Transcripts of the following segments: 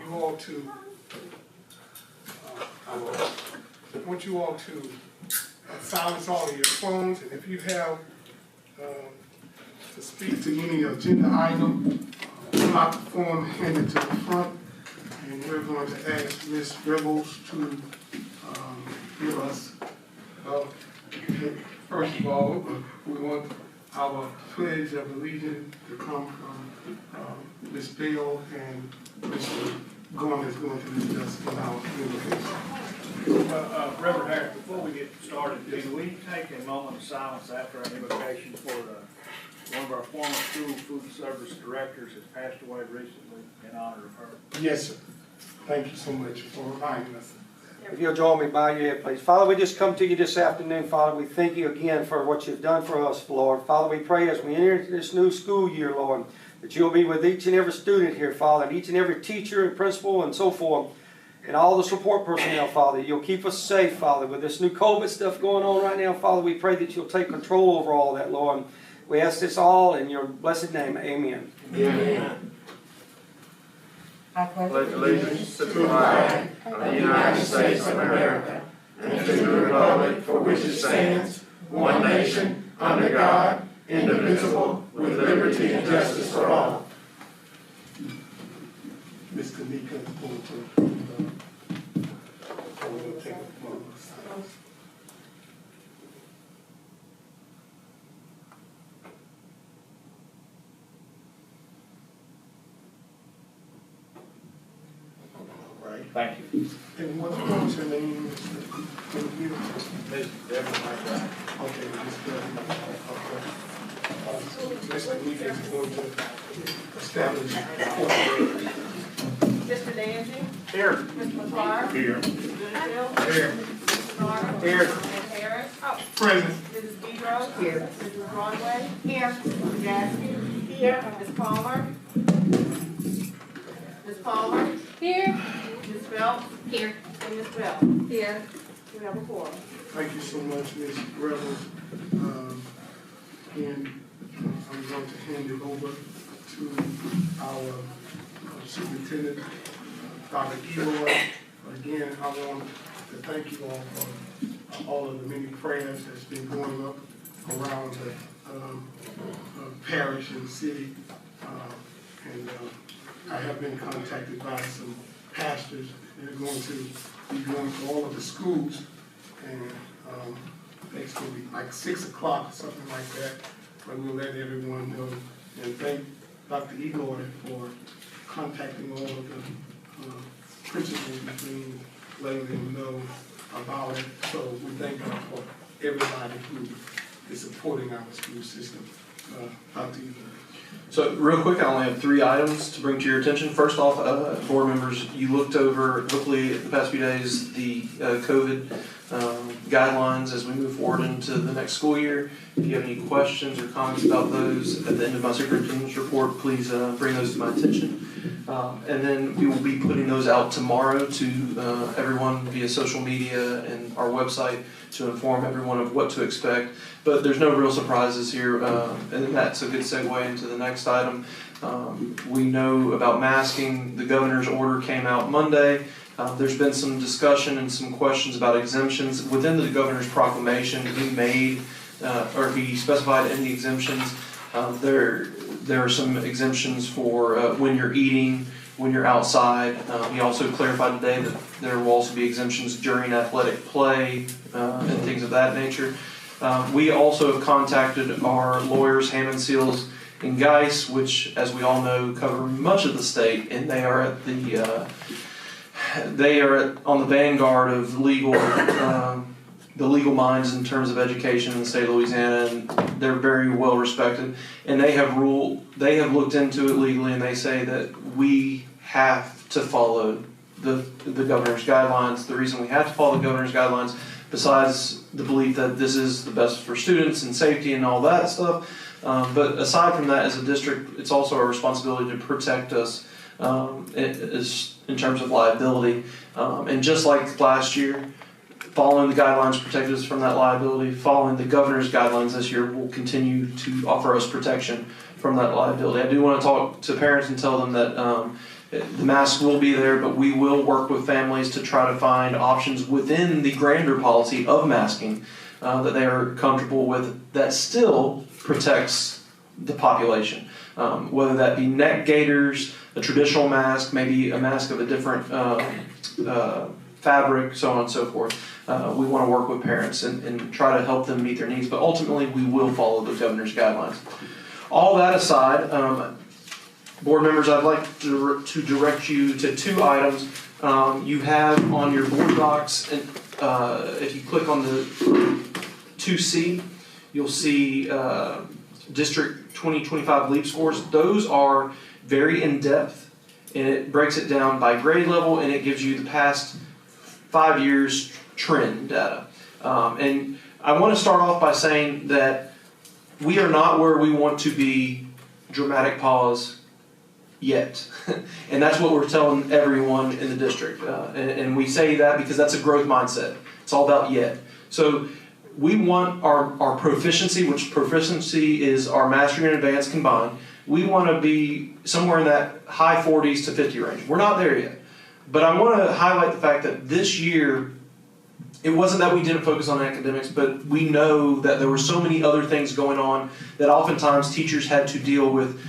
you all to, I want you all to silence all of your phones, and if you have to speak to any agenda item, fill out the form, hand it to the front, and we're going to ask Ms. Rebels to give us, first of all, we want our pledge of allegiance to come from Ms. Bell, and Mr. Gorman is going to lead us in our invocation. Reverend Harris, before we get started, can we take a moment of silence after our invocation for one of our former school food service directors has passed away recently in honor of her? Yes, sir. Thank you so much for reminding us. If you'll join me, bow your head, please. Father, we just come to you this afternoon, Father. We thank you again for what you've done for us, Lord. Father, we pray as we enter this new school year, Lord, that you'll be with each and every student here, Father, and each and every teacher and principal and so forth, and all the support personnel, Father. You'll keep us safe, Father, with this new COVID stuff going on right now, Father. We pray that you'll take control over all that, Lord. We ask this all in your blessed name. Amen. Amen. I pledge allegiance to the flag of the United States of America and to the republic for which it stands, one nation, under God, indivisible, with liberty and justice for all. Ms. Kanika is going to take a moment of silence. Thank you. And what's your name, Mr. Kanika? Ms. Deborah McBride. Okay, Ms. Ms. Kanika is going to establish the court. Mr. Danzy? Here. Mr. McClure? Here. Goodfield? Here. Mr. Garner? Here. Ms. Harris? Present. Mrs. Bedros? Here. Mrs. Broadway? Here. Mr. Jaskey? Here. Ms. Palmer? Ms. Palmer? Here. Ms. Phelps? Here. And Ms. Bell? Here. We have a quorum. Thank you so much, Ms. Rebels. Again, I'm going to hand it over to our superintendent, Dr. Eloy. Again, I want to thank you all for all of the many prayers that's been going up around the parish and city. I have been contacted by some pastors. They're going to be going to all of the schools, and it's going to be like 6 o'clock or something like that, but we'll let everyone know. And thank Dr. Eloy for contacting all of the principals and letting them know about it. So we thank God for everybody who is supporting our school system. Dr. Eloy. So real quick, I only have 3 items to bring to your attention. First off, board members, you looked over, hopefully the past few days, the COVID guidelines as we move forward into the next school year. If you have any questions or comments about those at the end of my superintendent's report, please bring those to my attention. And then we will be putting those out tomorrow to everyone via social media and our website to inform everyone of what to expect. But there's no real surprises here, and that's a good segue into the next item. We know about masking. The governor's order came out Monday. There's been some discussion and some questions about exemptions. Within the governor's proclamation, he made, or he specified in the exemptions, there are some exemptions for when you're eating, when you're outside. He also clarified today that there will also be exemptions during athletic play and things of that nature. We also have contacted our lawyers, Hammond, Seals, and Geis, which, as we all know, cover much of the state, and they are at on the vanguard of legal, the legal minds in terms of education in the state of Louisiana, and they're very well respected. And they have looked into it legally, and they say that we have to follow the governor's guidelines. The reason we have to follow the governor's guidelines, besides the belief that this is the best for students and safety and all that stuff, but aside from that, as a district, it's also our responsibility to protect us in terms of liability. And just like last year, following the guidelines protected us from that liability, following the governor's guidelines this year will continue to offer us protection from that liability. I do want to talk to parents and tell them that The mask will be there, but we will work with families to try to find options within the grander policy of masking that they are comfortable with that still protects the population. Whether that be neck gaiters, a traditional mask, maybe a mask of a different fabric, so on and so forth. We want to work with parents and try to help them meet their needs, but ultimately we will follow the governor's guidelines. All that aside, board members, I'd like to direct you to 2 items. You have on your board docs, and if you click on the 2C, you'll see District 2025 LEAP scores. Those are very in-depth, and it breaks it down by grade level, and it gives you the past 5 years trend data. And I want to start off by saying that we are not where we want to be, dramatic pause, yet. And that's what we're telling everyone in the district. And we say that because that's a growth mindset. It's all about yet. So we want our proficiency, which proficiency is our mastery and advanced combined. We want to be somewhere in that high 40s to 50 range. We're not there yet. But I want to highlight the fact that this year, it wasn't that we didn't focus on academics, but we know that there were so many other things going on that oftentimes teachers had to deal with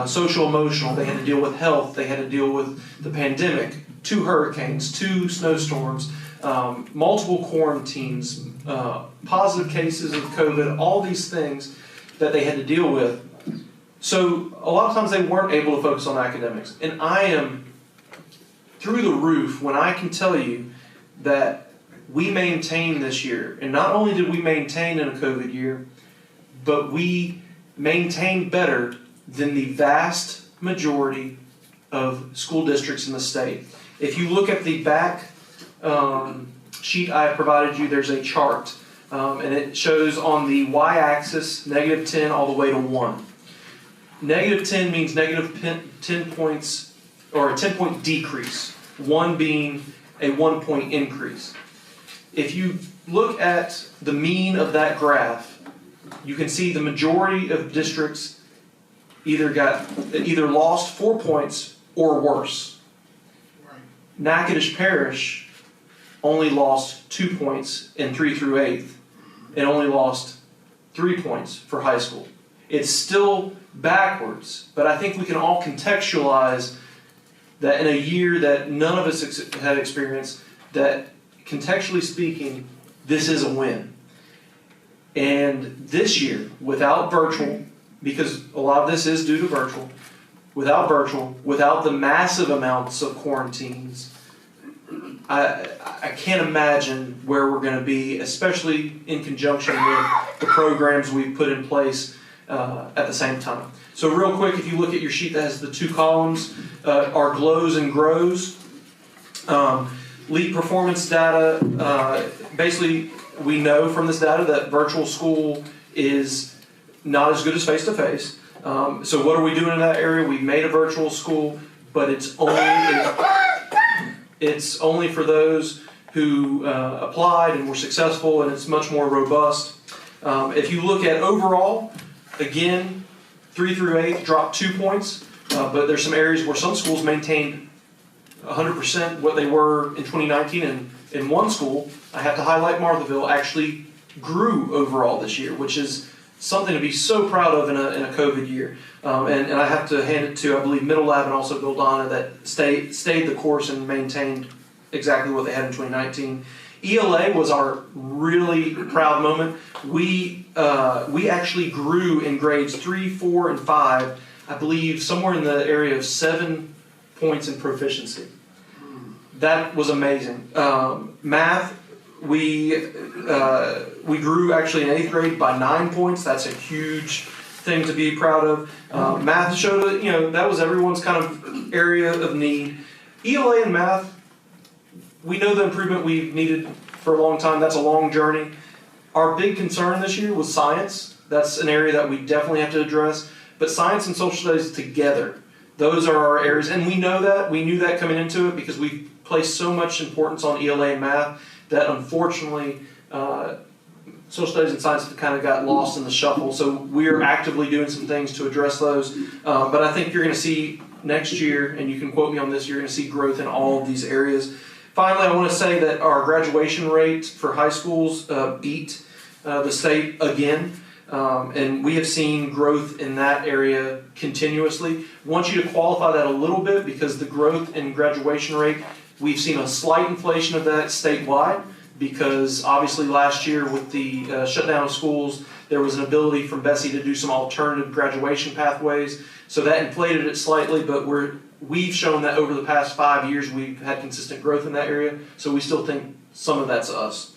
social, emotional, they had to deal with health, they had to deal with the pandemic, 2 hurricanes, 2 snowstorms, multiple quarantines, positive cases of COVID, all these things that they had to deal with. So a lot of times they weren't able to focus on academics. And I am through the roof when I can tell you that we maintained this year. And not only did we maintain in a COVID year, but we maintained better than the vast majority of school districts in the state. If you look at the back sheet I provided you, there's a chart. And it shows on the y-axis -10 all the way to 1. -10 means negative 10 points, or a 10-point decrease. 1 being a 1-point increase. If you look at the mean of that graph, you can see the majority of districts either lost 4 points or worse. Right. Natchitoches Parish only lost 2 points in 3 through 8th, and only lost 3 points for high school. It's still backwards, but I think we can all contextualize that in a year that none of us had experienced, that contextually speaking, this is a win. And this year, without virtual, because a lot of this is due to virtual, without the massive amounts of quarantines, I can't imagine where we're going to be, especially in conjunction with the programs we've put in place at the same time. So real quick, if you look at your sheet that has the 2 columns, our glows and grows. LEAP performance data, basically we know from this data that virtual school is not as good as face-to-face. So what are we doing in that area? We've made a virtual school, but it's only for those who applied and were successful, and it's much more robust. If you look at overall, again, 3 through 8 dropped 2 points, but there's some areas where some schools maintained 100% what they were in 2019, and in one school, I have to highlight Marthaville, actually grew overall this year, which is something to be so proud of in a COVID year. And I have to hand it to, I believe, Middle Lab and also Bildana that stayed the course and maintained exactly what they had in 2019. ELA was our really proud moment. We actually grew in grades 3, 4, and 5, I believe somewhere in the area of 7 points in proficiency. That was amazing. Math, we grew actually in 8th grade by 9 points. That's a huge thing to be proud of. Math showed, that was everyone's kind of area of need. ELA and math, we know the improvement we've needed for a long time. That's a long journey. Our big concern this year was science. That's an area that we definitely have to address. But science and social studies together, those are our areas. And we know that. We knew that coming into it because we placed so much importance on ELA and math that unfortunately social studies and science kind of got lost in the shuffle. So we're actively doing some things to address those. But I think you're going to see next year, and you can quote me on this, you're going to see growth in all of these areas. Finally, I want to say that our graduation rate for high schools beat the state again, and we have seen growth in that area continuously. I want you to qualify that a little bit because the growth in graduation rate, we've seen a slight inflation of that statewide because obviously last year with the shutdown of schools, there was an ability from Bessie to do some alternative graduation pathways, so that inflated it slightly, but we've shown that over the past 5 years we've had consistent growth in that area, so we still think some of that's us.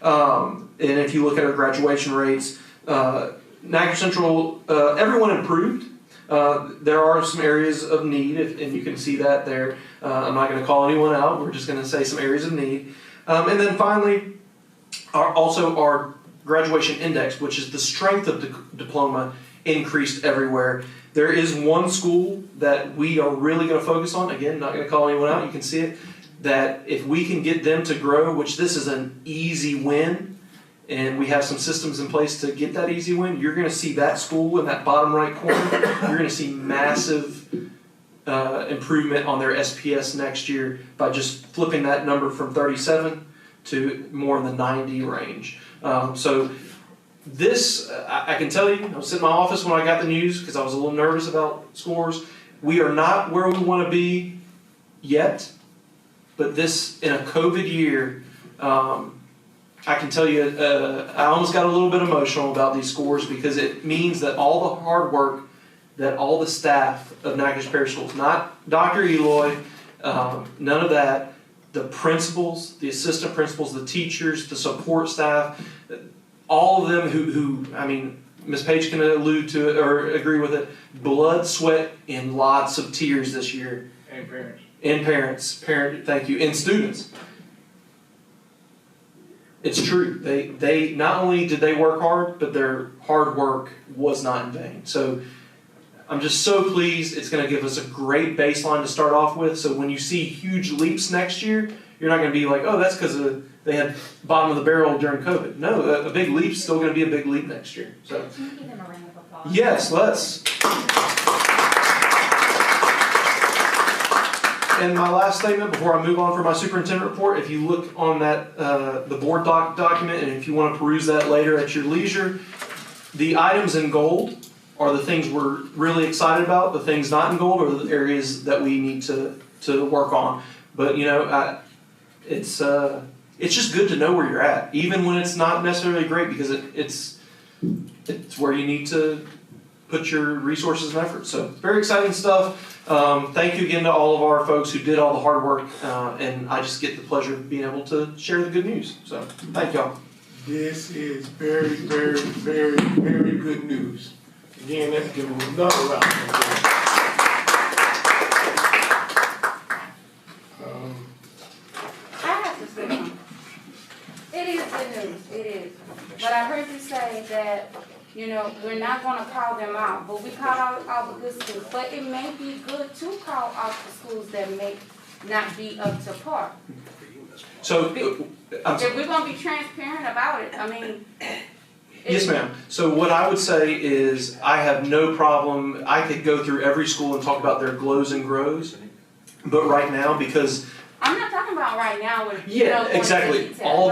And if you look at our graduation rates, Niagara Central, everyone improved. There are some areas of need, and you can see that there. I'm not going to call anyone out, we're just going to say some areas of need. And then finally, our graduation index, which is the strength of the diploma, increased everywhere. There is one school that we are really going to focus on, again, not going to call anyone out, you can see it, that if we can get them to grow, which this is an easy win, and we have some systems in place to get that easy win, you're going to see that school in that bottom right corner, you're going to see massive improvement on their SPS next year by just flipping that number from 37 to more in the 90 range. So this, I can tell you, I was sitting in my office when I got the news because I was a little nervous about scores. We are not where we want to be yet, but this, in a COVID year, I can tell you, I almost got a little bit emotional about these scores because it means that all the hard work that all the staff of Natchitoches Parish Schools, not Dr. Eloy, none of that, the principals, the assistant principals, the teachers, the support staff, all of them who I mean, Ms. Page can allude to it or agree with it, blood, sweat, and lots of tears this year. And parents. And parents, thank you, and students. It's true. They not only did they work hard, but their hard work was not in vain. So I'm just so pleased. It's going to give us a great baseline to start off with. So when you see huge leaps next year, you're not going to be like, oh, that's because they had bottom of the barrel during COVID. No, a big leap's still going to be a big leap next year. So can you give them a round of applause? yes, let's. And my last statement before I move on for my superintendent report, if you look on that the board document, and if you want to peruse that later at your leisure, the items in gold are the things we're really excited about. The things not in gold are the areas that we need to work on. But you know, it's just good to know where you're at, even when it's not necessarily great, because it's where you need to put your resources and effort. So very exciting stuff. Thank you again to all of our folks who did all the hard work, and I just get the pleasure of being able to share the good news. So thank y'all. This is very, very, very, very good news. Again, let's give them another round of applause. I have to say something. It is good news, it is. But I heard you say that, you know, we're not going to call them out, but we call out all the good schools. But it may be good to call out the schools that may not be up to par. So If we're going to be transparent about it, I mean. yes, ma'am. So what I would say is I have no problem. I could go through every school and talk about their glows and grows. But right now, because I'm not talking about right now. With, yeah, exactly. All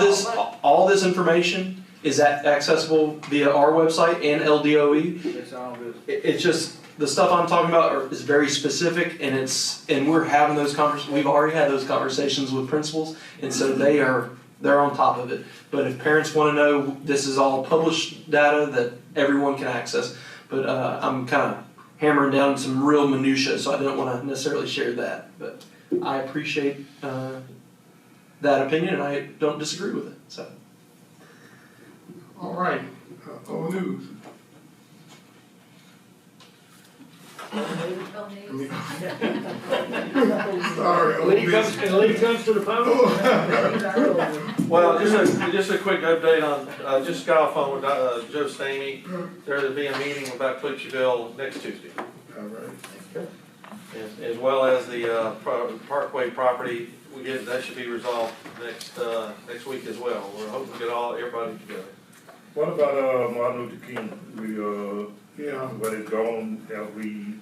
this information is accessible via our website and LDOE. It's all good. It's just the stuff I'm talking about is very specific, and we're having those conversations. We've already had those conversations with principals, and so they're on top of it. But if parents want to know, this is all published data that everyone can access. But I'm kind of hammering down some real minutia, so I don't want to necessarily share that. But I appreciate that opinion, and I don't disagree with it. So. All right, old news. Sorry, old When he business. comes to the podium. Well, just a quick update on, just got off phone with Joe Stamey. There'll be a meeting about Cleachville next Tuesday. All right. As well as the Parkway property, that should be resolved next week as well. We're hoping to get everybody together. What about Martin Luther King? Yeah. But it's gone. Have we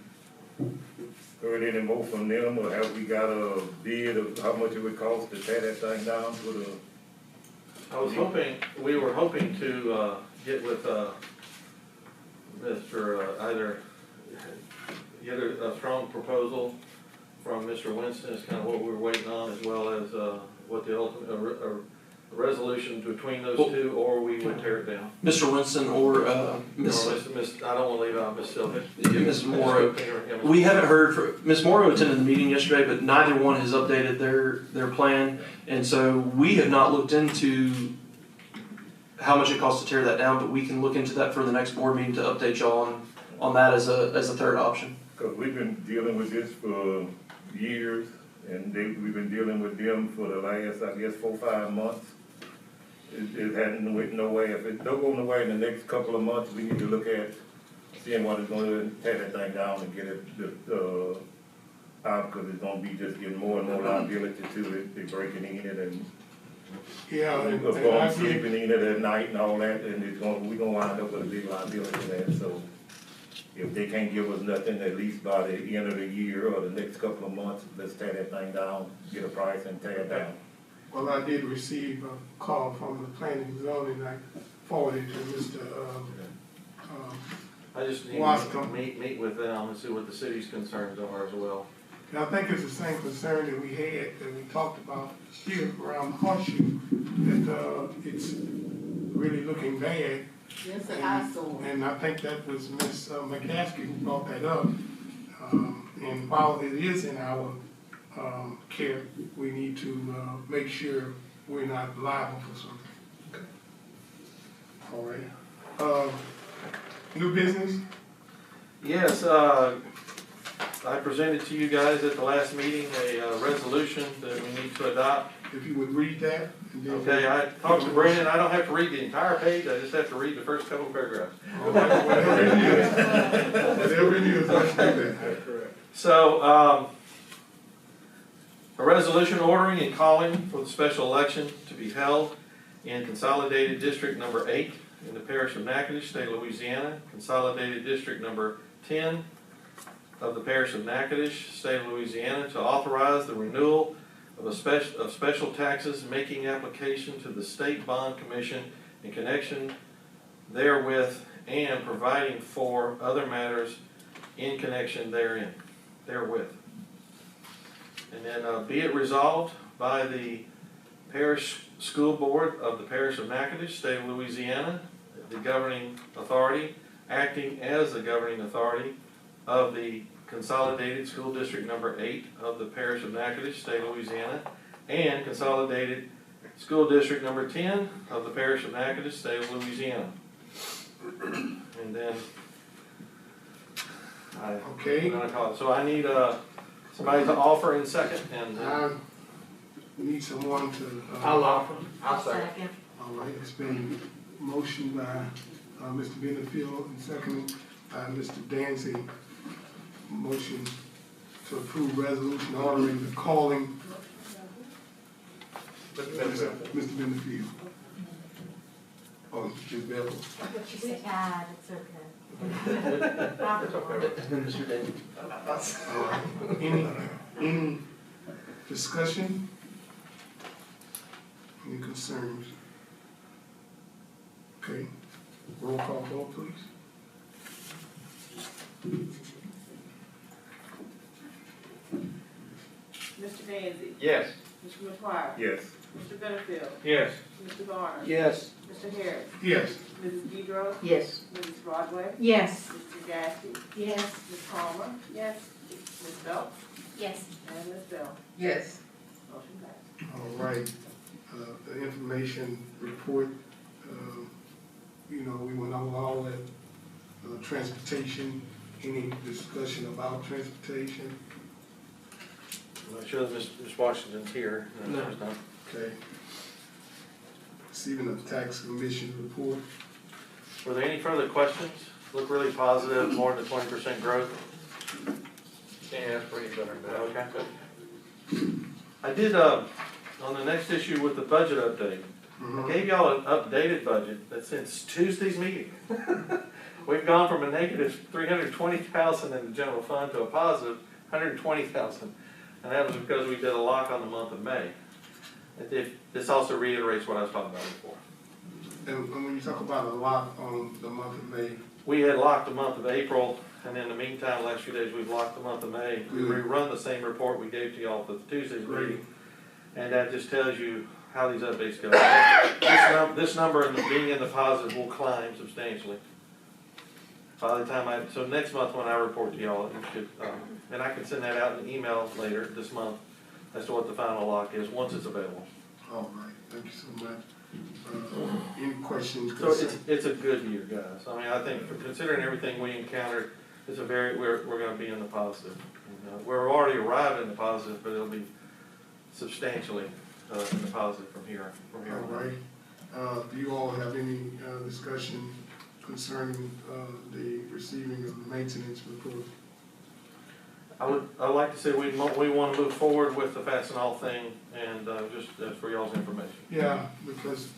heard any more from them, or have we got a bid of how much it would cost to tear that thing down for the? We were hoping to, get with, either get a strong proposal from Mr. Winston is kind of what we were waiting on, as well as, what the ultimate, a resolution between those two, or we would tear it down. Mr. Winston or Miss I don't want to leave out Miss Sylvia. Ms. Morrow. We haven't heard from Ms. Morrow attended the meeting yesterday, but neither one has updated their plan, and so we have not looked into how much it costs to tear that down. But we can look into that for the next board meeting to update y'all on that as a third option. Because we've been dealing with this for years, and we've been dealing with them for the last, I guess, 4 or 5 months. It hadn't went no way. If it don't go nowhere in the next couple of months, we need to look at seeing what it's going to tear that thing down and get it out, because it's going to be just getting more and more liability to it. They're breaking in it and going sleeping in it at night and all that, and we're going to wind up with a big liability there. So if they can't give us nothing, at least by the end of the year or the next couple of months, let's tear that thing down, get a price and tear it down. Well, I did receive a call from the planning and zoning, I forwarded to Mr. I just need Wascom. to meet with them and see what the city's concerns are as well. And I think it's the same concern that we had, that we talked about here around Horseshoe, that it's really looking bad. It's an eyesore. And I think that was Ms. McCaskey who brought that up. And while it is in our care, we need to make sure we're not liable for something. All right. New business? Yes, I presented to you guys at the last meeting a resolution that we need to adopt. If you would read that. And then Okay, I talked to Brendan, I don't have to read the entire page, I just have to read the first couple of paragraphs. Whatever it is. Whatever it is, let's do that. That's correct. So, a resolution ordering and calling for the special election to be held in Consolidated District Number 8 in the Parish of Natchitoches, State of Louisiana, Consolidated District Number 10 of the Parish of Natchitoches, State of Louisiana, to authorize the renewal of special taxes, making application to the State Bond Commission in connection therewith, and providing for other matters in connection therewith. And then be it resolved by the Parish School Board of the Parish of Natchitoches, State of Louisiana, the governing authority, acting as the governing authority of the Consolidated School District Number 8 of the Parish of Natchitoches, State of Louisiana, and Consolidated School District Number 10 of the Parish of Natchitoches, State of Louisiana. And then so I need somebody to offer in second, and I need someone to. I'll offer. I'll second. All right, it's been motioned by Mr. Benefield and seconded by Mr. Dancy. Motion to approve resolution ordering the calling. Mr. Benefield. Oh, Ms. Bevel. But you said, it's okay. Mr. David. All right. Any discussion? Any concerns? Okay, roll call vote, please. Mr. Danzy. yes. Mr. McGuire. Yes. Mr. Benefield. Yes. Mr. Garner. Yes. Mr. Harris. Yes. Mrs. Guidro. Yes. Mrs. Broadway. Yes. Mr. Gasky. Yes. Ms. Palmer. Yes. Ms. Belt. Yes. And Ms. Bell. Yes. Motion passed. All right, the information report, we went over all that, transportation, any discussion about transportation? I'm not sure that Ms. Washington's here. No. She's not. Okay. Receiving of tax commission report. Were there any further questions? Look really positive, more than 20% growth. Yeah, it's pretty better than that. Okay, good. I did, on the next issue with the budget update, I gave y'all an updated budget that since Tuesday's meeting, we've gone from a negative $320,000 in the general fund to a positive $120,000. And that was because we did a lock on the month of May. This also reiterates what I was talking about before. And when you talk about a lock on the month of May, We had locked the month of April, and in the meantime, last few days, we've locked the month of May. We rerun the same report we gave to y'all for the Tuesday's meeting, and that just tells you how these updates go. This number and being in the positive will climb substantially. By the time so next month when I report to y'all, it should, and I can send that out in an email later this month as to what the final lock is, once it's available. all right, thank you so much. Any questions? So it's a good year, guys. I mean, I think considering everything we encountered, it's we're gonna be in the positive. We're already arrived in the positive, but it'll be substantially in the positive from here All on. right. Do you all have any discussion concerning the receiving of the maintenance report? I'd like to say we want to move forward with the Fastenal thing, and just for y'all's information. Yeah, because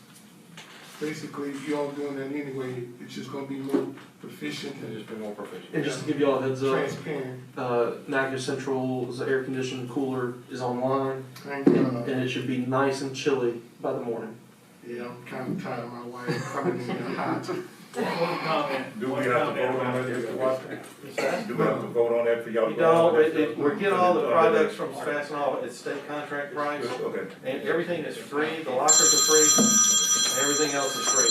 basically if y'all doing that anyway, it's just gonna be more proficient And and just be more proficient. And just to give y'all a heads up, transparent. NACA Central's air conditioned cooler is online, Thank God. and it should be nice and chilly by the morning. Yeah, I'm kinda tired of my wife coming in there hot. One comment. Do we have to vote on that, Mr. Watson? That? Do we have to vote on that for y'all? You don't, we get all the products from Fastenal, it's state contract price, Okay. and everything is free, the lockers are free, and everything else is free.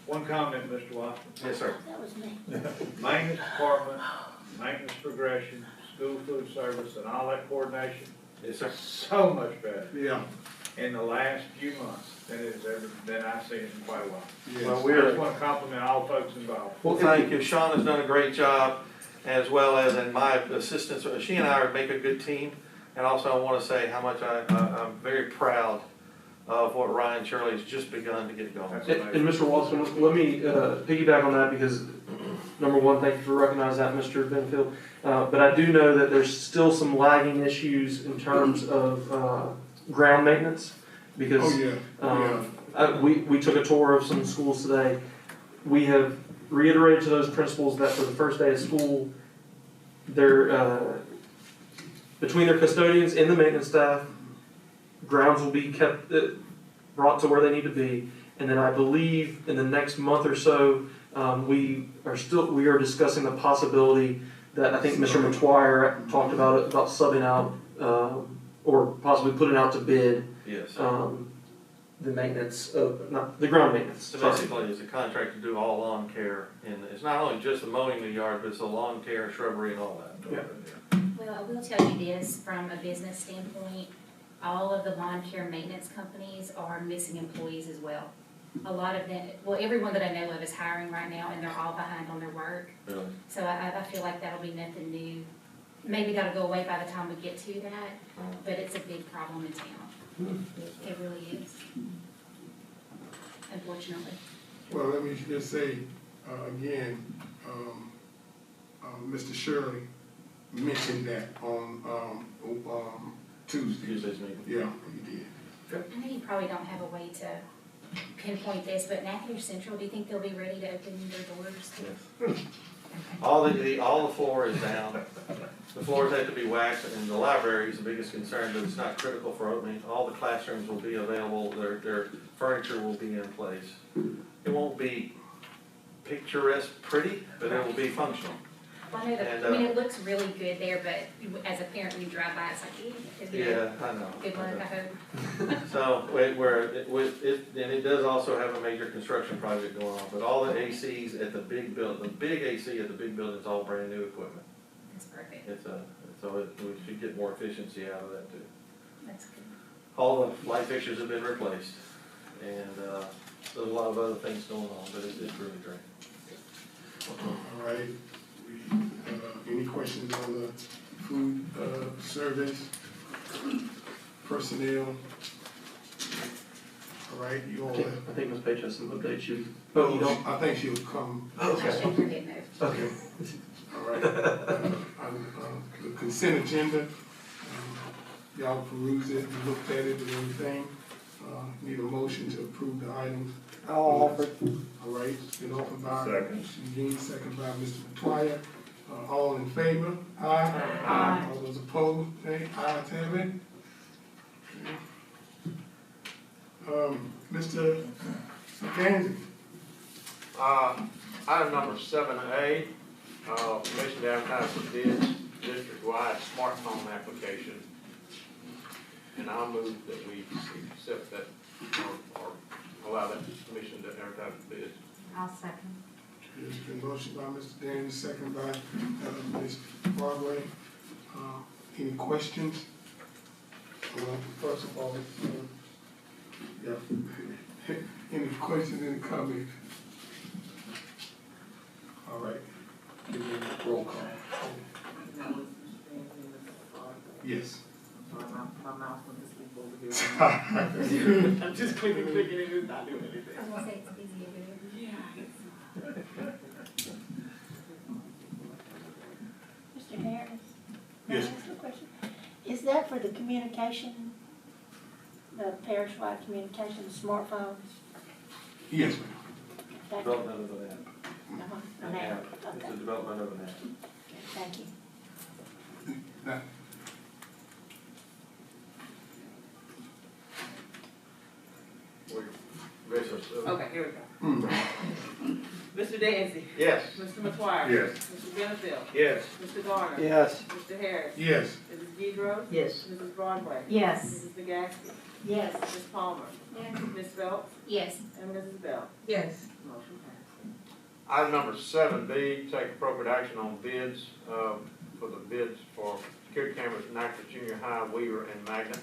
One comment, Mr. Watson. Yes, sir. Maintenance department, maintenance progression, school food service, and all that coordination, Yes, sir. so much better Yeah, in the last few months than I've seen in quite a while. Well, yes. I just want to compliment all folks involved. Well, thank you. Sean has done a great job, as well as, and my assistants, she and I make a good team. And also I want to say how much I'm very proud of what Ryan Shirley has just begun to get going. And Mr. Watson, let me piggyback on that because, number one, thank you for recognizing that, Mr. Benfield. But I do know that there's still some lagging issues in terms of ground maintenance. Because Oh, yeah. we took a tour of some schools today. We have reiterated to those principals that for the first day of school, they're between their custodians and the maintenance staff, grounds will be kept brought to where they need to be. And then I believe in the next month or so, we are discussing the possibility that I think Mr. McTwire talked about it, about subbing out or possibly putting out to bid. Yes. The maintenance of, not, the ground maintenance. So basically, it's a contract to do all lawn care, and it's not only just the mowing the yard, but it's the lawn care, shrubbery, and all that. Yeah. Well, I will tell you this, from a business standpoint, all of the lawn care maintenance companies are missing employees as well. A lot of them, well, everyone that I know of is hiring right now, and they're all behind on their work. Really? So I feel like that'll be nothing new. Maybe that'll go away by the time we get to that, but it's a big problem in town. It really is, unfortunately. Well, let me just say, again, Mr. Shirley mentioned that on Tuesday. Tuesday's meeting. Yeah, he did. I know you probably don't have a way to pinpoint this, but Nathalie Central, do you think they'll be ready to open their doors? Yes. All the floor is down. The floors have to be waxed, and the library is the biggest concern, but it's not critical for opening. All the classrooms will be available, their furniture will be in place. It won't be picturesque pretty, but it will be functional. Well, I know that, I mean, it looks really good there, but as a parent, when you drive by, it's like, Yeah, I know. good luck, I hope. So, and it does also have a major construction project going on, but all the ACs at the big building, the big AC at the big building is all brand new equipment. That's perfect, We should get more efficiency out of that too. that's good. All the light fixtures have been replaced, and there's a lot of other things going on, but it's really great. All right. Any questions on the food service, personnel? All right, you all. I think Ms. Page has some updates. You don't? I think she'll come. I'll shake your head no. Okay. All right. The consent agenda, y'all perused it, you looked at it and everything. Need a motion to approve the items. I'll offer. All right, been offered by Second. Mr. Eugene, second by Mr. McTwire. All in favor? Aye. Aye. All those opposed, nay. Ayes have it. Okay. Mr. Gansey. Item number 7A, permission to advertise for bids, district-wide smartphone application. And I'll move that we accept that or allow that permission to advertise for bids. I'll second. There's been motion by Mr. Daniels, second by Ms. Broadway. Any questions? First of all, yeah. Any questions, any comments? All right. Give me a roll call. Yes. Sorry, my mouth went to sleep over here. I'm just clicking, and it's not doing anything. I was gonna say it's busy over there. Yeah. Mr. Harris? Yes. May I ask a question? Is that for the communication, the parish-wide communication, smartphones? Yes, ma'am. Thank you. Development of an app. Uh-huh. An app. It's Okay, the development of an app. thank you. Now, Okay, here we go. Mr. Dancy. Yes. Mr. McGuire. Yes. Mr. Benfield. Yes. Mr. Garner. Yes. Mr. Harris. yes. Mrs. Deidre. Yes. Mrs. Broadway. Yes. Mrs. McGaskey. Yes. Ms. Palmer. Yes. Ms. Phelps. Yes. And Mrs. Bell. Yes. Motion passed. Item number 7B, take appropriate action on bids, for the bids for security cameras at Natchez Junior High, Weaver, and Magnet.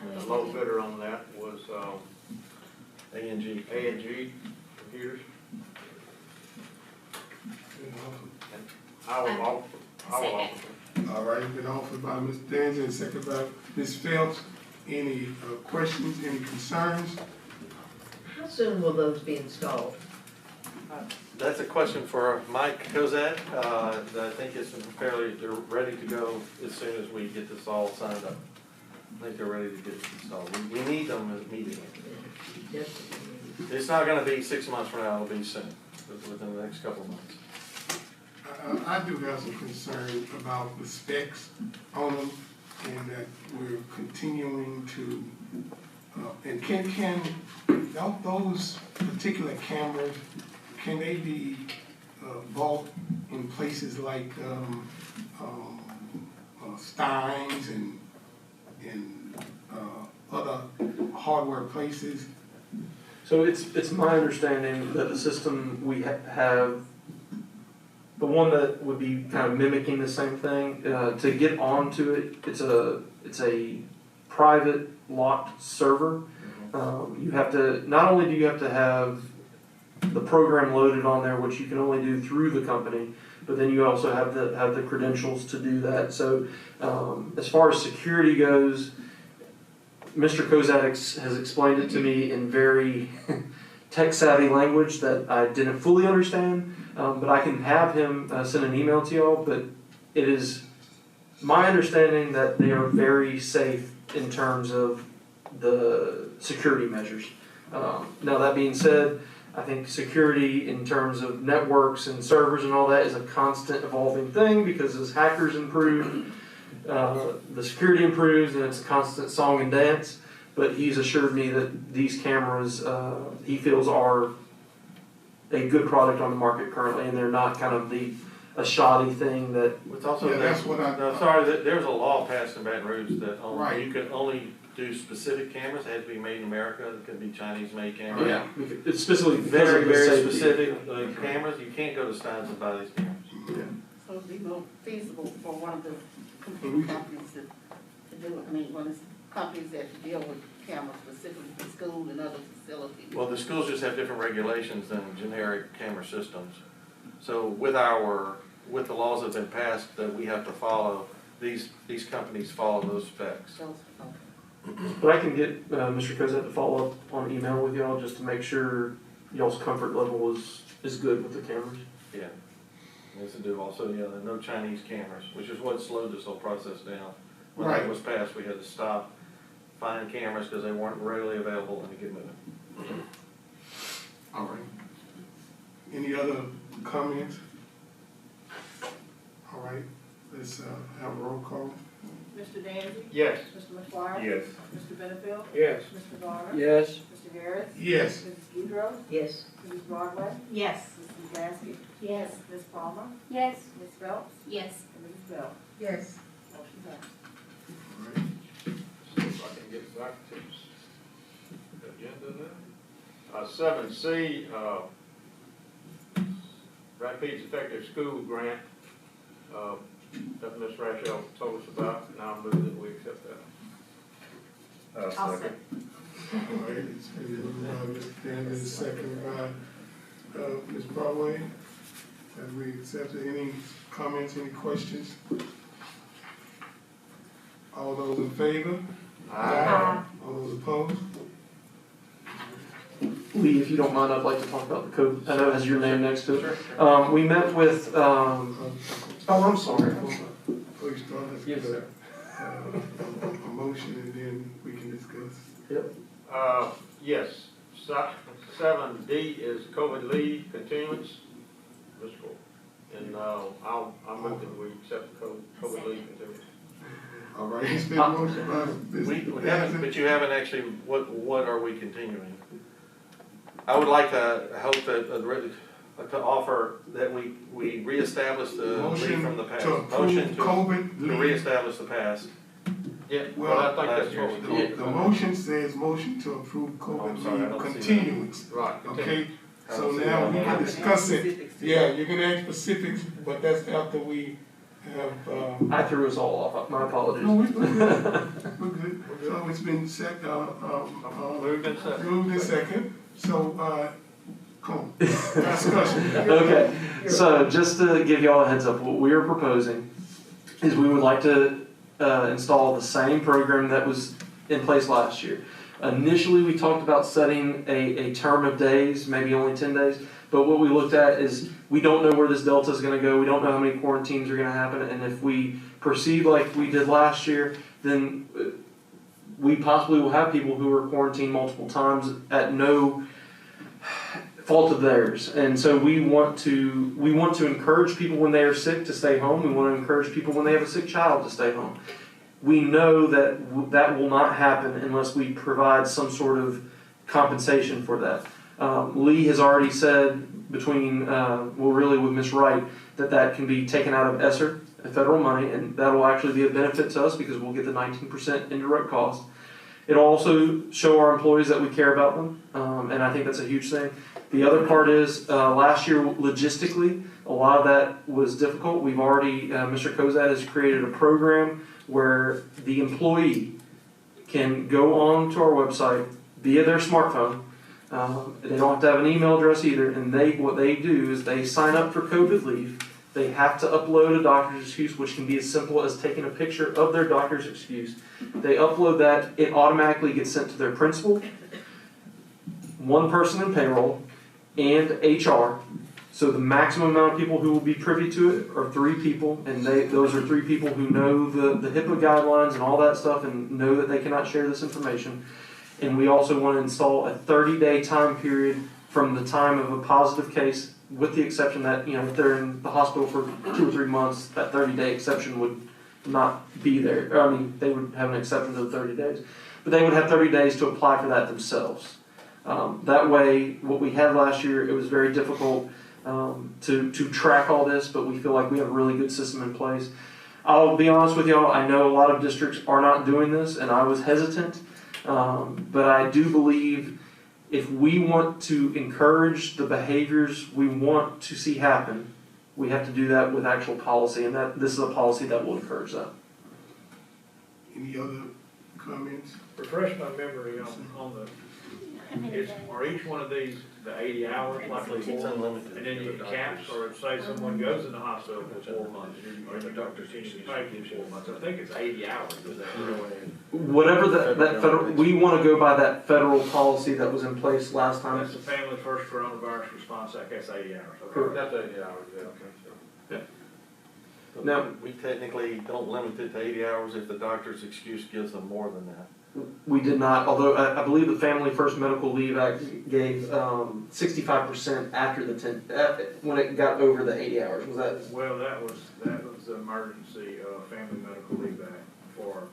And the low bidder on that was, A&G. A&G Computers. And I will offer. All right, been offered by Mr. Danzy and second by Ms. Phelps. Any questions, any concerns? How soon will those be installed? That's a question for Mike Cozad. I think it's they're ready to go as soon as we get this all signed up. I think they're ready to get it installed. We need them immediately. Yes. It's not gonna be 6 months from now, it'll be soon, within the next couple of months. I do have some concern about the specs on them and that we're continuing to, and can those particular cameras, can they be bought in places like Steins and other hardware places? So it's my understanding that the system we have, the one that would be kind of mimicking the same thing, to get onto it, it's a private locked server. You have to, not only do you have to have the program loaded on there, which you can only do through the company, but then you also have the credentials to do that. So as far as security goes, Mr. Kozak has explained it to me in very tech-savvy language that I didn't fully understand, but I can have him send an email to y'all, but it is my understanding that they are very safe in terms of the security measures. Now that being said, I think security in terms of networks and servers and all that is a constant evolving thing because as hackers improve, the security improves and it's a constant song and dance. But he's assured me that these cameras, he feels, are a good product on the market currently, and they're not kind of a shoddy thing that. It's also, Yeah, that's what I. no, sorry, there's a law passed in Baton Rouge that Right. you can only do specific cameras. They have to be made in America. It could be Chinese-made cameras. Yeah, it's specifically Very, very safety. specific cameras. You can't go to Steins and buy these cameras. So it'd be more feasible for one of the computer companies to do it. I mean, one of the companies that deal with cameras specifically for school and other facilities. Well, the schools just have different regulations than generic camera systems. So with the laws that have been passed that we have to follow, these companies follow those specs. So, But I can get Mr. Kozak to follow up on email with y'all just to make sure y'all's comfort level is good with the cameras. Yeah. Yes, to do also, yeah, no Chinese cameras, which is what slowed this whole process down. When Right. that was passed, we had to stop finding cameras because they weren't readily available and to get moving. All right. Any other comments? Let's have a roll call. Mr. Danzy? Yes. Mr. McGuire? Yes. Mr. Benefield? Yes. Mr. Garner? Yes. Mr. Harris? Yes. Mrs. Boudreaux? Yes. Mrs. Broadway? Yes. Mrs. Lasky? Yes. Ms. Palmer? Yes. Ms. Phelps? Yes. And Mrs. Bell? Yes. Motion passed. See if I can get back to the agenda now. 7C, Rapids Effective School Grant, that Ms. Rachel told us about, and I'll move that we accept that. I'll second. All right, it's been moved by Mr. Danby, second by Ms. Broadway. Have we accepted any comments, any questions? All those in favor? Aye. All those opposed? Lee, if you don't mind, I'd like to talk about the code. I know it has your name next to it. We met with, oh, I'm sorry. Please start, let's Yes, get sir. a motion and then we can discuss. Yes, 7D is COVID leave continuance, Ms. Cole. And I'll move that we accept the COVID leave continuance. All right, it's been motion by We Mr. haven't, Danzy. but you haven't actually, what are we continuing? I would like to hope that, to offer that we reestablish the leave Motion from the past. to approve Motion COVID to leave. reestablish the past. Yeah, Well, well, I think that's what we did. The motion says motion to approve I'm COVID sorry, I leave don't see that. continuance. Right, continue. Okay, so now we can discuss it. Yeah, you're gonna add specifics, but that's after we have, I threw us all off. My apologies. no, we're good. We're good. So it's been Moved and seconded. moved in second, so, come on, discussion. Okay, so just to give y'all a heads up, what we are proposing is we would like to install the same program that was in place last year. Initially, we talked about setting a term of days, maybe only 10 days, but what we looked at is we don't know where this Delta is going to go, we don't know how many quarantines are going to happen, and if we proceed like we did last year, then we possibly will have people who are quarantined multiple times at no fault of theirs. And so we want to encourage people when they are sick to stay home. We want to encourage people when they have a sick child to stay home. We know that that will not happen unless we provide some sort of compensation for that. Lee has already said between, really with Ms. Wright, that can be taken out of ESSER, federal money, and that will actually be a benefit to us because we'll get the 19% indirect cost. It'll also show our employees that we care about them, and I think that's a huge thing. The other part is, last year, logistically, a lot of that was difficult. We've already, Mr. Kozad has created a program where the employee can go on to our website via their smartphone. They don't have to have an email address either, and what they do is they sign up for COVID leave. They have to upload a doctor's excuse, which can be as simple as taking a picture of their doctor's excuse. They upload that, it automatically gets sent to their principal, one person in payroll, and HR. So the maximum amount of people who will be privy to it are 3 people, and those are 3 people who know the HIPAA guidelines and all that stuff and know that they cannot share this information. And we also want to install a 30-day time period from the time of a positive case, with the exception that, if they're in the hospital for 2 or 3 months, that 30-day exception would not be there. They would have an exception to the 30 days. But they would have 30 days to apply for that themselves. That way, what we had last year, it was very difficult to track all this, but we feel like we have a really good system in place. I'll be honest with y'all, I know a lot of districts are not doing this, and I was hesitant, but I do believe if we want to encourage the behaviors we want to see happen, we have to do that with actual policy, and this is a policy that will encourage that. Any other comments? Refresh my memory on the, are each one of these the 80 hours like before? It's unlimited. And then you get caps, or say someone goes in the hospital for 4 months, or the doctor's seen you pay for 4 months, I think it's 80 hours, is that right? Whatever that federal, we want to go by that federal policy that was in place last time. That's the Family First Coronavirus Response Act, that's 80 hours, okay? Correct. That's 80 hours, yeah. Now, We technically don't limit it to 80 hours if the doctor's excuse gives them more than that. we did not, although I believe the Family First Medical Leave Act gave 65% after the 10, when it got over the 80 hours. Was that? Well, that was the emergency, family medical leave act for,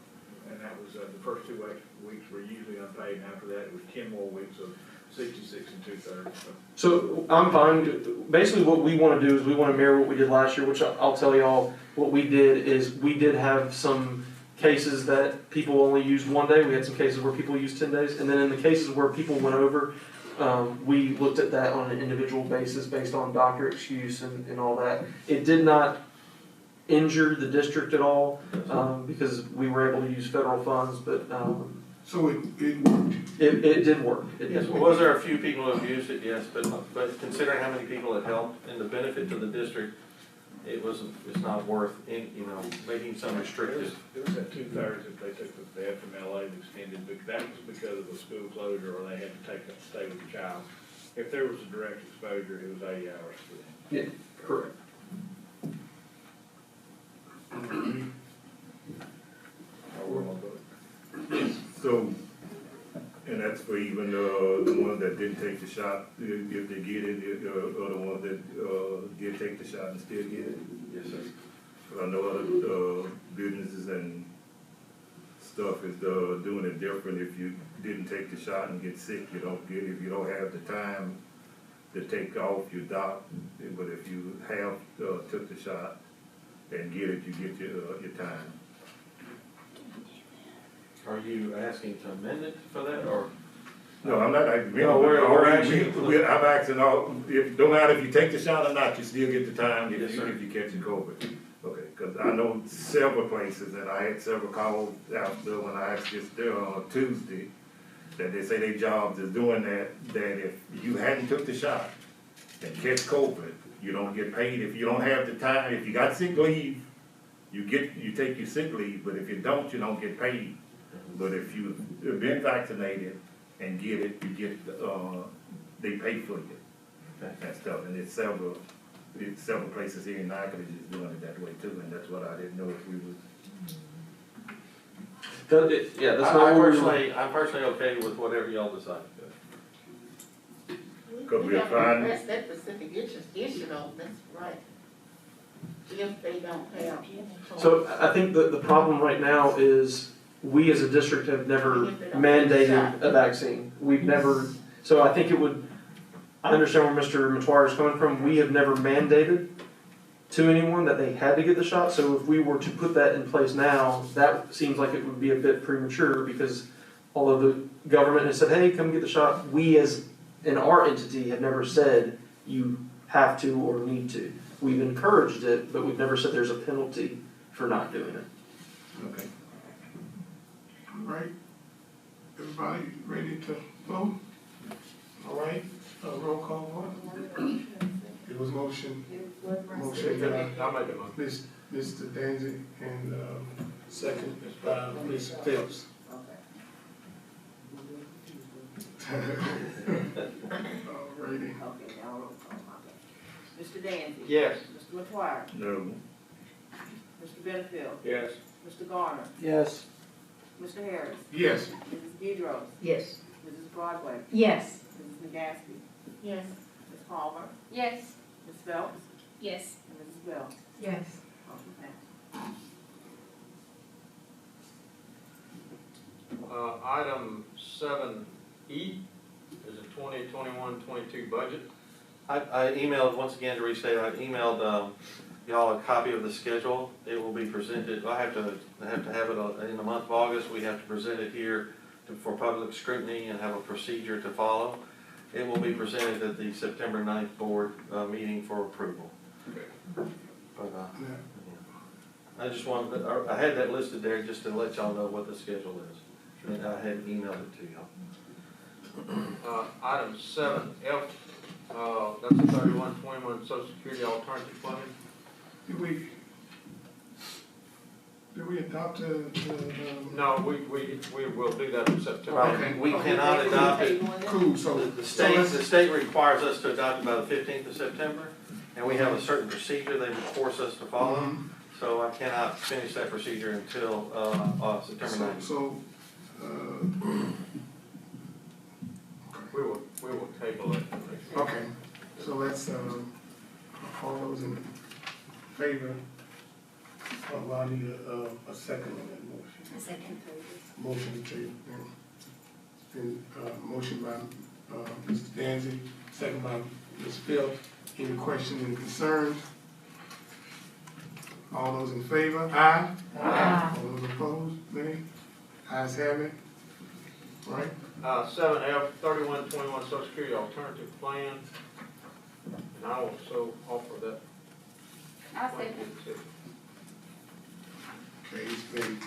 and that was, the first 2 weeks were usually unpaid, and after that, it was 10 more weeks of 66 2/3. So I'm fine. Basically, what we want to do is we want to mirror what we did last year, which I'll tell y'all. What we did is we did have some cases that people only used 1 day. We had some cases where people used 10 days, and then in the cases where people went over, we looked at that on an individual basis based on doctor excuse and all that. It did not injure the district at all because we were able to use federal funds, but So it worked. it did work. It Yes, did well, work. was there a few people who abused it? Yes, but considering how many people it helped and the benefit to the district, it's not worth, making some restrictive. It was at 2/3 if they took the FMLA and extended, but that was because of the school closure or they had to stay with the child. If there was a direct exposure, it was 80 hours for them. Yeah, correct. So, and that's for even the ones that didn't take the shot, if they get it, or the ones that did take the shot and still get it? Yes, sir. I know other businesses and stuff is doing it different. If you didn't take the shot and get sick, you don't get it. If you don't have the time to take off your doc, but if you have took the shot and get it, you get your time. Are you asking to amend it for that, or? No, I'm not. No, we're actually- I'm asking all. Don't matter if you take the shot or not, you still get the time Yes, sir. if you catch the COVID. Okay, because I know several places, and I had several calls out there when I asked this there on Tuesday, that they say their jobs is doing that if you hadn't took the shot and catch COVID, you don't get paid. If you don't have the time, if you got sick leave, you take your sick leave, but if you don't get paid. But if you've been vaccinated and get it, you get, they pay for you and stuff. And it's several places here in Natchitoches is doing it that way too, and that's what I didn't know if we would. Yeah, that's not what I'm personally okay with whatever y'all decide. Because We we're have to trying. address that specific issue though, that's right. If they don't have. So I think the problem right now is we as a district have never mandated a vaccine. We've never, so I think I understand where Mr. Matoir is coming from. We have never mandated to anyone that they had to get the shot. So if we were to put that in place now, that seems like it would be a bit premature because although the government has said, hey, come get the shot, we as in our entity have never said you have to or need to. We've encouraged it, but we've never said there's a penalty for not doing it. Okay. All right, everybody ready to vote? All right, roll call vote. It was motion by I'll make the motion. Mr. Danzig and second by Ms. Phelps. Alrighty. Okay, now roll call, my bad. Mr. Danzy? Yes. Mr. McGuire? No. Mr. Benefield? Yes. Mr. Garner? Yes. Mr. Harris? Yes. Mrs. Boudreaux? Yes. Mrs. Broadway? Yes. Mrs. McGaskey? Yes. Ms. Palmer? Yes. Ms. Phelps? Yes. And Mrs. Bell? Yes. Motion passed. Item 7E is a 2021-22 budget. I emailed, once again to restate, I emailed y'all a copy of the schedule. It will be presented, I have to have it in the month of August. We have to present it here for public scrutiny and have a procedure to follow. It will be presented at the September 9th board meeting for approval. But, I just wanted, I had that listed there just to let y'all know what the schedule is. And I had emailed it to y'all. Item 7F, that's the 3121 Social Security Alternative Funding. Did we adopt No, we will do that in September. Okay. We cannot adopt it. Cool, so. The state requires us to adopt it by the 15th of September, and we have a certain procedure they force us to follow. So I cannot finish that procedure until September 9th. So, We will table it. okay, so let's, all those in favor Well, I need a second on that motion. A second. Motion to table, and, motion by, Mr. Danzy, second by Ms. Phillips. Any questions and concerns? All those in favor? Aye. Aye. All those opposed? Nay. Ayes have it. Right? 7F, 3121 Social Security Alternative Plan. And I will so offer that. I second. Okay, it's been,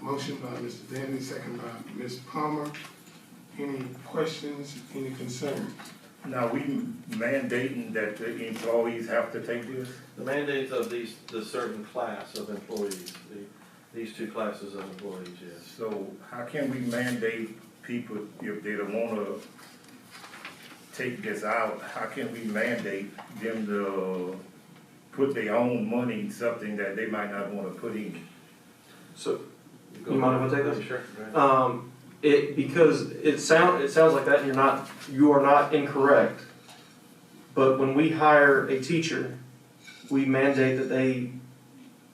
motion by Mr. Danzy, second by Ms. Palmer. Any questions, any concerns? Now, we mandating that the employees have to take this? The mandates of the certain class of employees, these two classes of employees, yes. So how can we mandate people if they don't wanna take this out? How can we mandate them to put their own money in something that they might not wanna put in? So, you mind if I take this? Sure. Go ahead. Because it sounds like that, and you are not incorrect. But when we hire a teacher, we mandate that they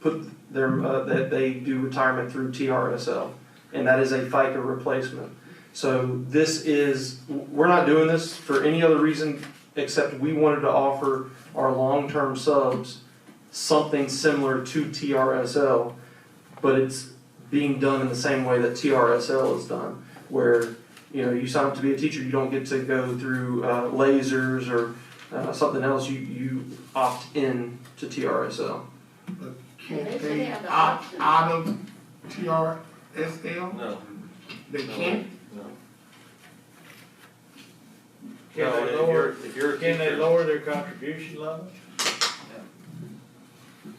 put that they do retirement through TRSL, and that is a FICA replacement. So we're not doing this for any other reason except we wanted to offer our long-term subs something similar to TRSL, but it's being done in the same way that TRSL is done, where you sign up to be a teacher, you don't get to go through lasers or something else. You opt in to TRSL. But can't they opt out of TRSL? No. They can't? No. Can they Can they lower their contribution level?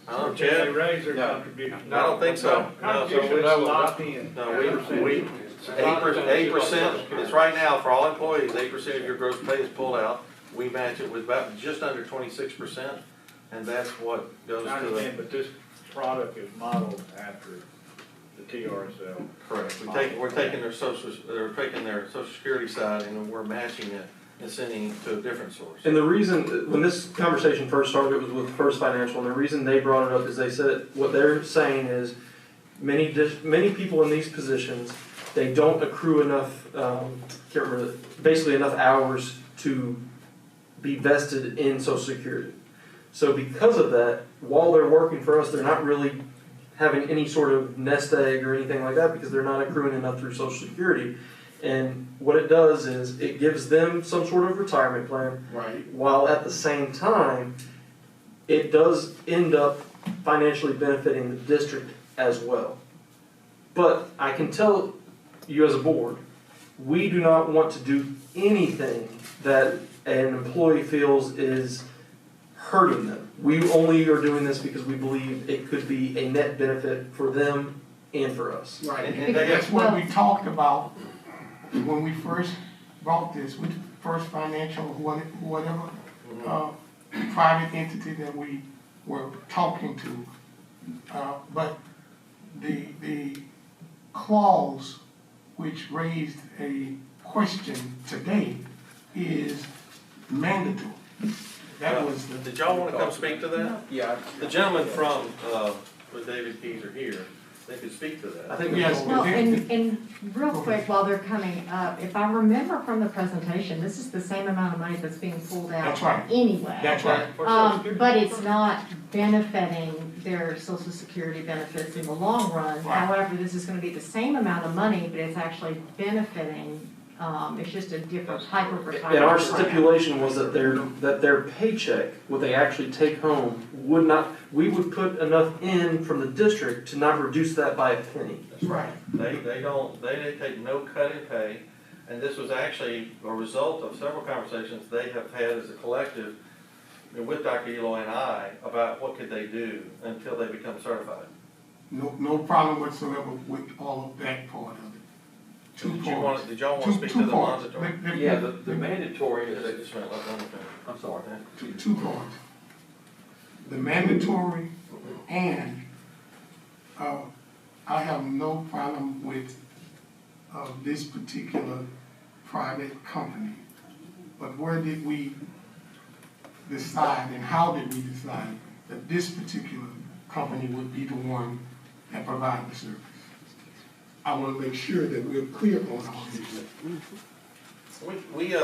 I don't know, Can they Chad. raise their No. contribution? I don't think so. No. Contribution level locked in. No, we 8%, it's right now for all employees, 8% of your gross pay is pulled out. We match it with about just under 26%, and that's what goes I to understand, but this product is modeled after the TRSL. Correct. We're taking their social security side and we're matching it and sending it to a different source. And the reason, when this conversation first started, it was with First Financial, and the reason they brought it up is they said, what they're saying is, many people in these positions, they don't accrue enough, can't remember, basically enough hours to be vested in Social Security. So because of that, while they're working for us, they're not really having any sort of nest egg or anything like that because they're not accruing enough through Social Security. And what it does is it gives them some sort of retirement plan, Right. while at the same time, it does end up financially benefiting the district as well. But I can tell you as a board, we do not want to do anything that an employee feels is hurting them. We only are doing this because we believe it could be a net benefit for them and for us. Right, And that's what we talked about when we first brought this, with First Financial, whatever, private entity that we were talking to. But the clause which raised a question today is mandatory. That was the. Did y'all want to come speak to that? Yeah. The gentleman from, with David Keys are here, they could speak to that. I think Yes. Well, and real quick, while they're coming up, if I remember from the presentation, this is the same amount of money that's being pulled out. That's right. Anyway. That's right. But it's not benefiting their Social Security benefits in the long run. Right. However, this is gonna be the same amount of money, but it's actually benefiting, it's just a different type of retirement. And our plan. stipulation was that their paycheck, what they actually take home, we would put enough in from the district to not reduce that by a penny. Right. They take no cut in pay, and this was actually a result of several conversations they have had as a collective with Dr. Eloy and I about what could they do until they become certified. No problem whatsoever with all of that part of it. Did y'all want to speak to the mandatory? Yeah, the mandatory is, Just a minute, let me finish. I'm sorry. Two parts. The mandatory and, I have no problem with, this particular private company. But where did we decide and how did we decide that this particular company would be the one that provide the service. I want to make sure that we're clear on all this. We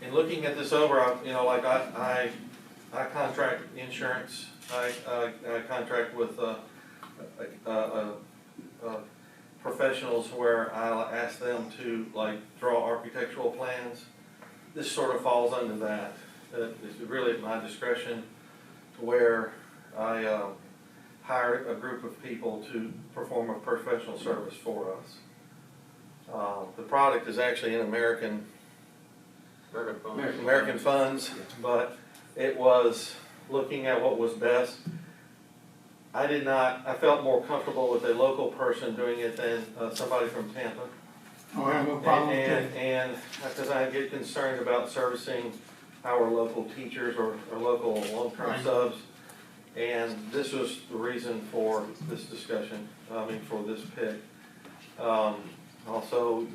in looking at this over, I contract insurance, I contract with professionals where I ask them to draw architectural plans. This sort of falls under that. It's really at my discretion where I hire a group of people to perform a professional service for us. The product is actually in American funds, but it was looking at what was best. I felt more comfortable with a local person doing it than somebody from Tampa. Oh, I have no problem with that. And because I get concerned about servicing our local teachers or local long-term subs. And this was the reason for this discussion, for this pick. Also,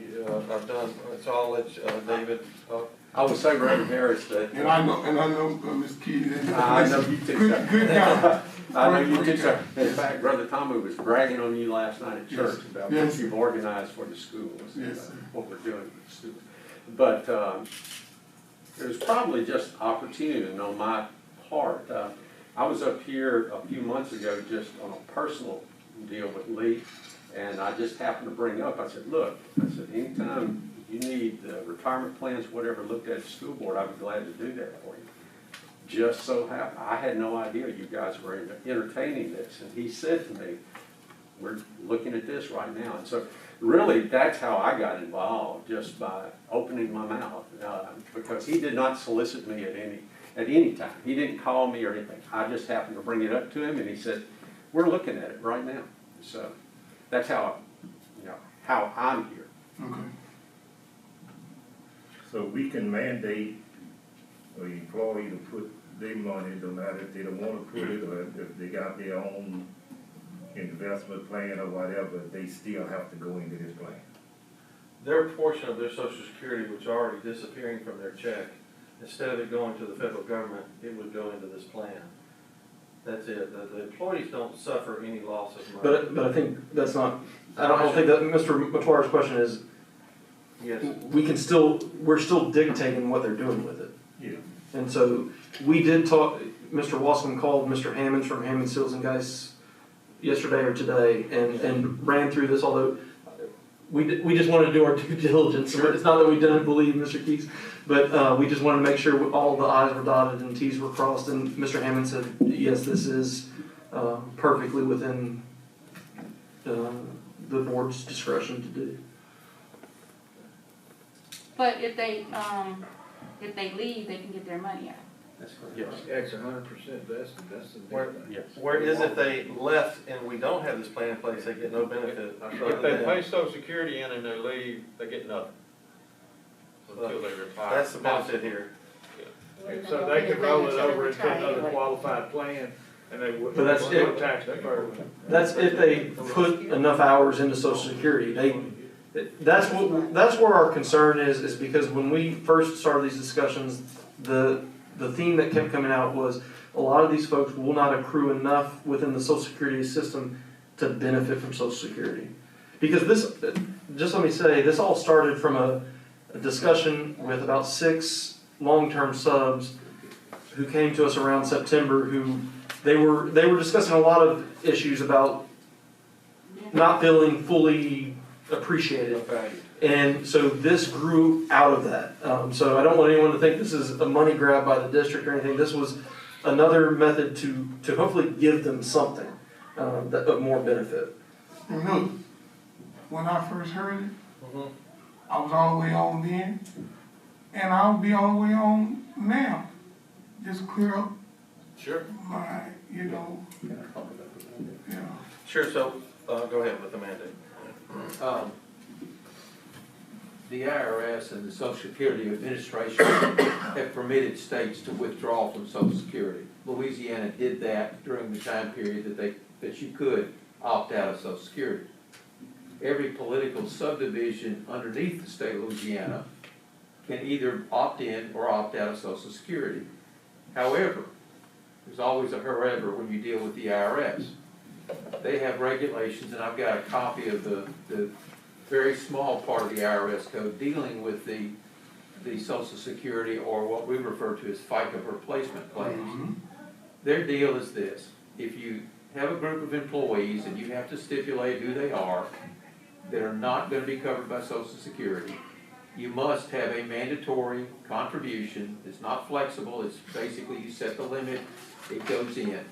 I've done, so I'll let David talk. I would say, Reverend Harris, that. And I know, Ms. Keating. I know you too, sir. Good guy. I know you too, sir. In fact, Brother Tommy was bragging on you last night at church about what you've organized for the schools, what we're doing with the students. But it was probably just opportunity on my part. I was up here a few months ago just on a personal deal with Lee, and I just happened to bring up, I said, look, anytime you need retirement plans, whatever, looked at the school board, I'd be glad to do that for you. Just so happened, I had no idea you guys were entertaining this, and he said to me, we're looking at this right now. And so really, that's how I got involved, just by opening my mouth, because he did not solicit me at any time. He didn't call me or anything. I just happened to bring it up to him, and he said, we're looking at it right now. So that's how I'm here. Okay. So we can mandate an employee to put their money, no matter if they don't want to put it, or if they got their own investment plan or whatever, they still have to go into this plan. Their portion of their Social Security, which are already disappearing from their check, instead of it going to the federal government, it would go into this plan. That's it. The employees don't suffer any loss of money. But I think that's not, I don't think that Mr. Matuara's question is, yes, we're still dictating what they're doing with it. Yeah. And so we did talk, Mr. Wasson called Mr. Hammond from Hammond Seals and Guys yesterday or today and ran through this, although we just wanted to do our due diligence. Sure. It's not that we didn't believe Mr. Keys, but we just wanted to make sure all the I's were dotted and T's were crossed. And Mr. Hammond said, yes, this is perfectly within the board's discretion to do. But if they leave, they can get their money out. That's correct. yes. It's 100% vested, that's the big thing. Whereas if they left and we don't have this plan in place, they get no benefit. If they pay Social Security in and they leave, they get nothing until they retire. That's the benefit here. And so they could roll it over into another qualified plan, and they wouldn't. But that's it. Tax deferred. That's if they put enough hours into Social Security. That's where our concern is because when we first started these discussions, the theme that kept coming out was a lot of these folks will not accrue enough within the Social Security system to benefit from Social Security. Because this, just let me say, this all started from a discussion with about 6 long-term subs who came to us around September who they were discussing a lot of issues about not feeling fully appreciated. And so this grew out of that. So I don't want anyone to think this is a money grab by the district or anything. This was another method to hopefully give them something of more benefit. And look, when I first heard it, I was all the way on then, and I'll be all the way on now. Just clear up my, Sure, so go ahead with the mandate. The IRS and the Social Security Administration have permitted states to withdraw from Social Security. Louisiana did that during the time period that you could opt out of Social Security. Every political subdivision underneath the state of Louisiana can either opt in or opt out of Social Security. However, there's always a however when you deal with the IRS. They have regulations, and I've got a copy of the very small part of the IRS code dealing with the Social Security, or what we refer to as FICA replacement plans. Their deal is this: if you have a group of employees and you have to stipulate who they are that are not going to be covered by Social Security, you must have a mandatory contribution. It's not flexible. It's basically you set the limit, it goes in.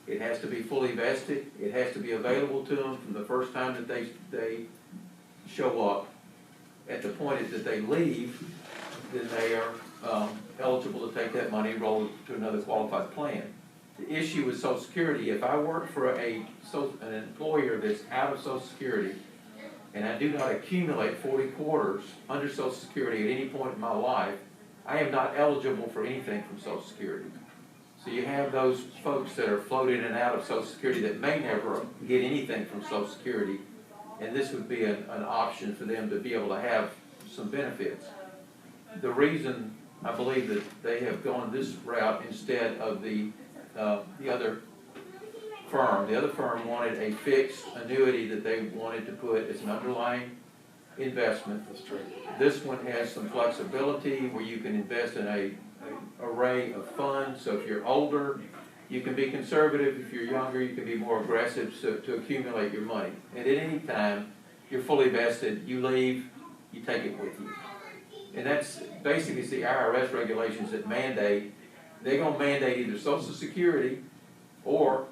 It has to be fully vested. It has to be available to them from the first time that they show up. At the point that they leave, then they are eligible to take that money and roll it to another qualified plan. The issue with Social Security, if I work for an employer that's out of Social Security, and I do not accumulate 40 quarters under Social Security at any point in my life, I am not eligible for anything from Social Security. So you have those folks that are floated in and out of Social Security that may never get anything from Social Security, and this would be an option for them to be able to have some benefits. The reason I believe that they have gone this route instead of the other firm. The other firm wanted a fixed annuity that they wanted to put as an underlying investment. This one has some flexibility where you can invest in an array of funds. So if you're older, you can be conservative. If you're younger, you can be more aggressive to accumulate your money. And at any time, you're fully vested, you leave, you take it with you. And that's basically the IRS regulations that mandate. They're going to mandate either Social Security or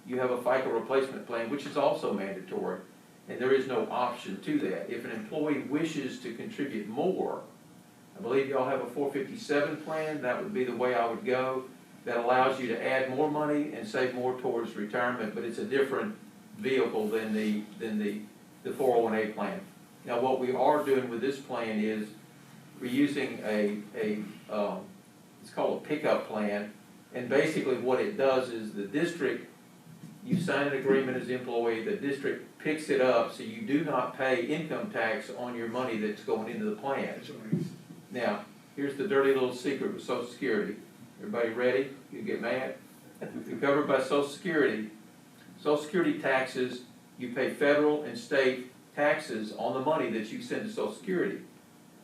you have a FICA replacement plan, which is also mandatory, and there is no option to that. If an employee wishes to contribute more, I believe y'all have a 457 plan, that would be the way I would go. That allows you to add more money and save more towards retirement, but it's a different vehicle than the 401A plan. Now what we are doing with this plan is we're using it's called a pickup plan, and basically what it does is the district, you sign an agreement as the employee, the district picks it up so you do not pay income tax on your money that's going into the plan. Now, here's the dirty little secret with Social Security. Everybody ready? You get mad? If you're covered by Social Security taxes, you pay federal and state taxes on the money that you send to Social Security.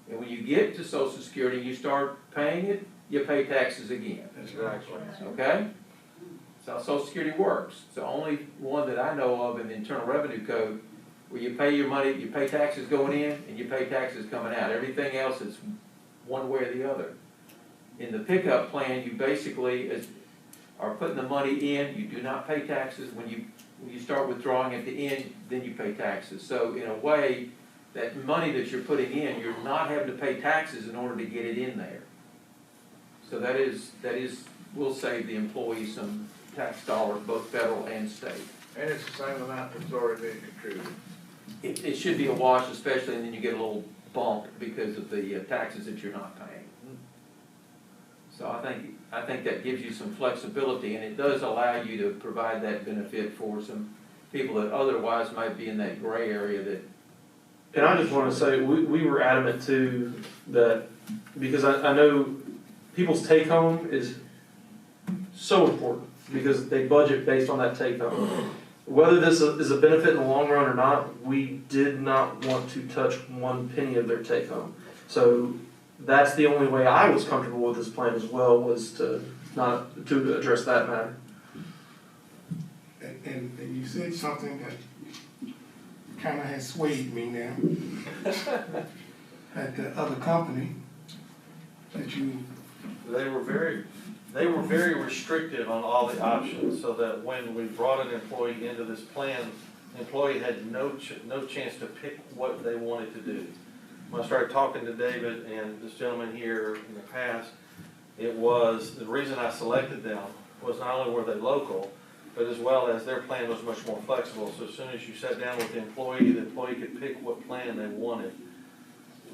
And when you get to Social Security and you start paying it, you pay taxes again. That's right. Okay? That's how Social Security works. It's the only one that I know of in the Internal Revenue Code where you pay your money, you pay taxes going in, and you pay taxes coming out. Everything else is one way or the other. In the pickup plan, you basically are putting the money in, you do not pay taxes. When you start withdrawing at the end, then you pay taxes. So in a way, that money that you're putting in, you're not having to pay taxes in order to get it in there. So that will save the employee some tax dollars, both federal and state. And it's the same amount that's already been contributed. It should be a wash, especially, and then you get a little bump because of the taxes that you're not paying. So I think that gives you some flexibility, and it does allow you to provide that benefit for some people that otherwise might be in that gray area that. And I just want to say, we were adamant too that, because I know people's take home is so important because they budget based on that take home. Whether this is a benefit in the long run or not, we did not want to touch one penny of their take home. So that's the only way I was comfortable with this plan as well, was to address that matter. And you said something that kind of has swayed me now. At the other company that you. They were very restrictive on all the options, so that when we brought an employee into this plan, the employee had no chance to pick what they wanted to do. When I started talking to David and this gentleman here in the past, it was, the reason I selected them was not only were they local, but as well as their plan was much more flexible. So as soon as you sat down with the employee could pick what plan they wanted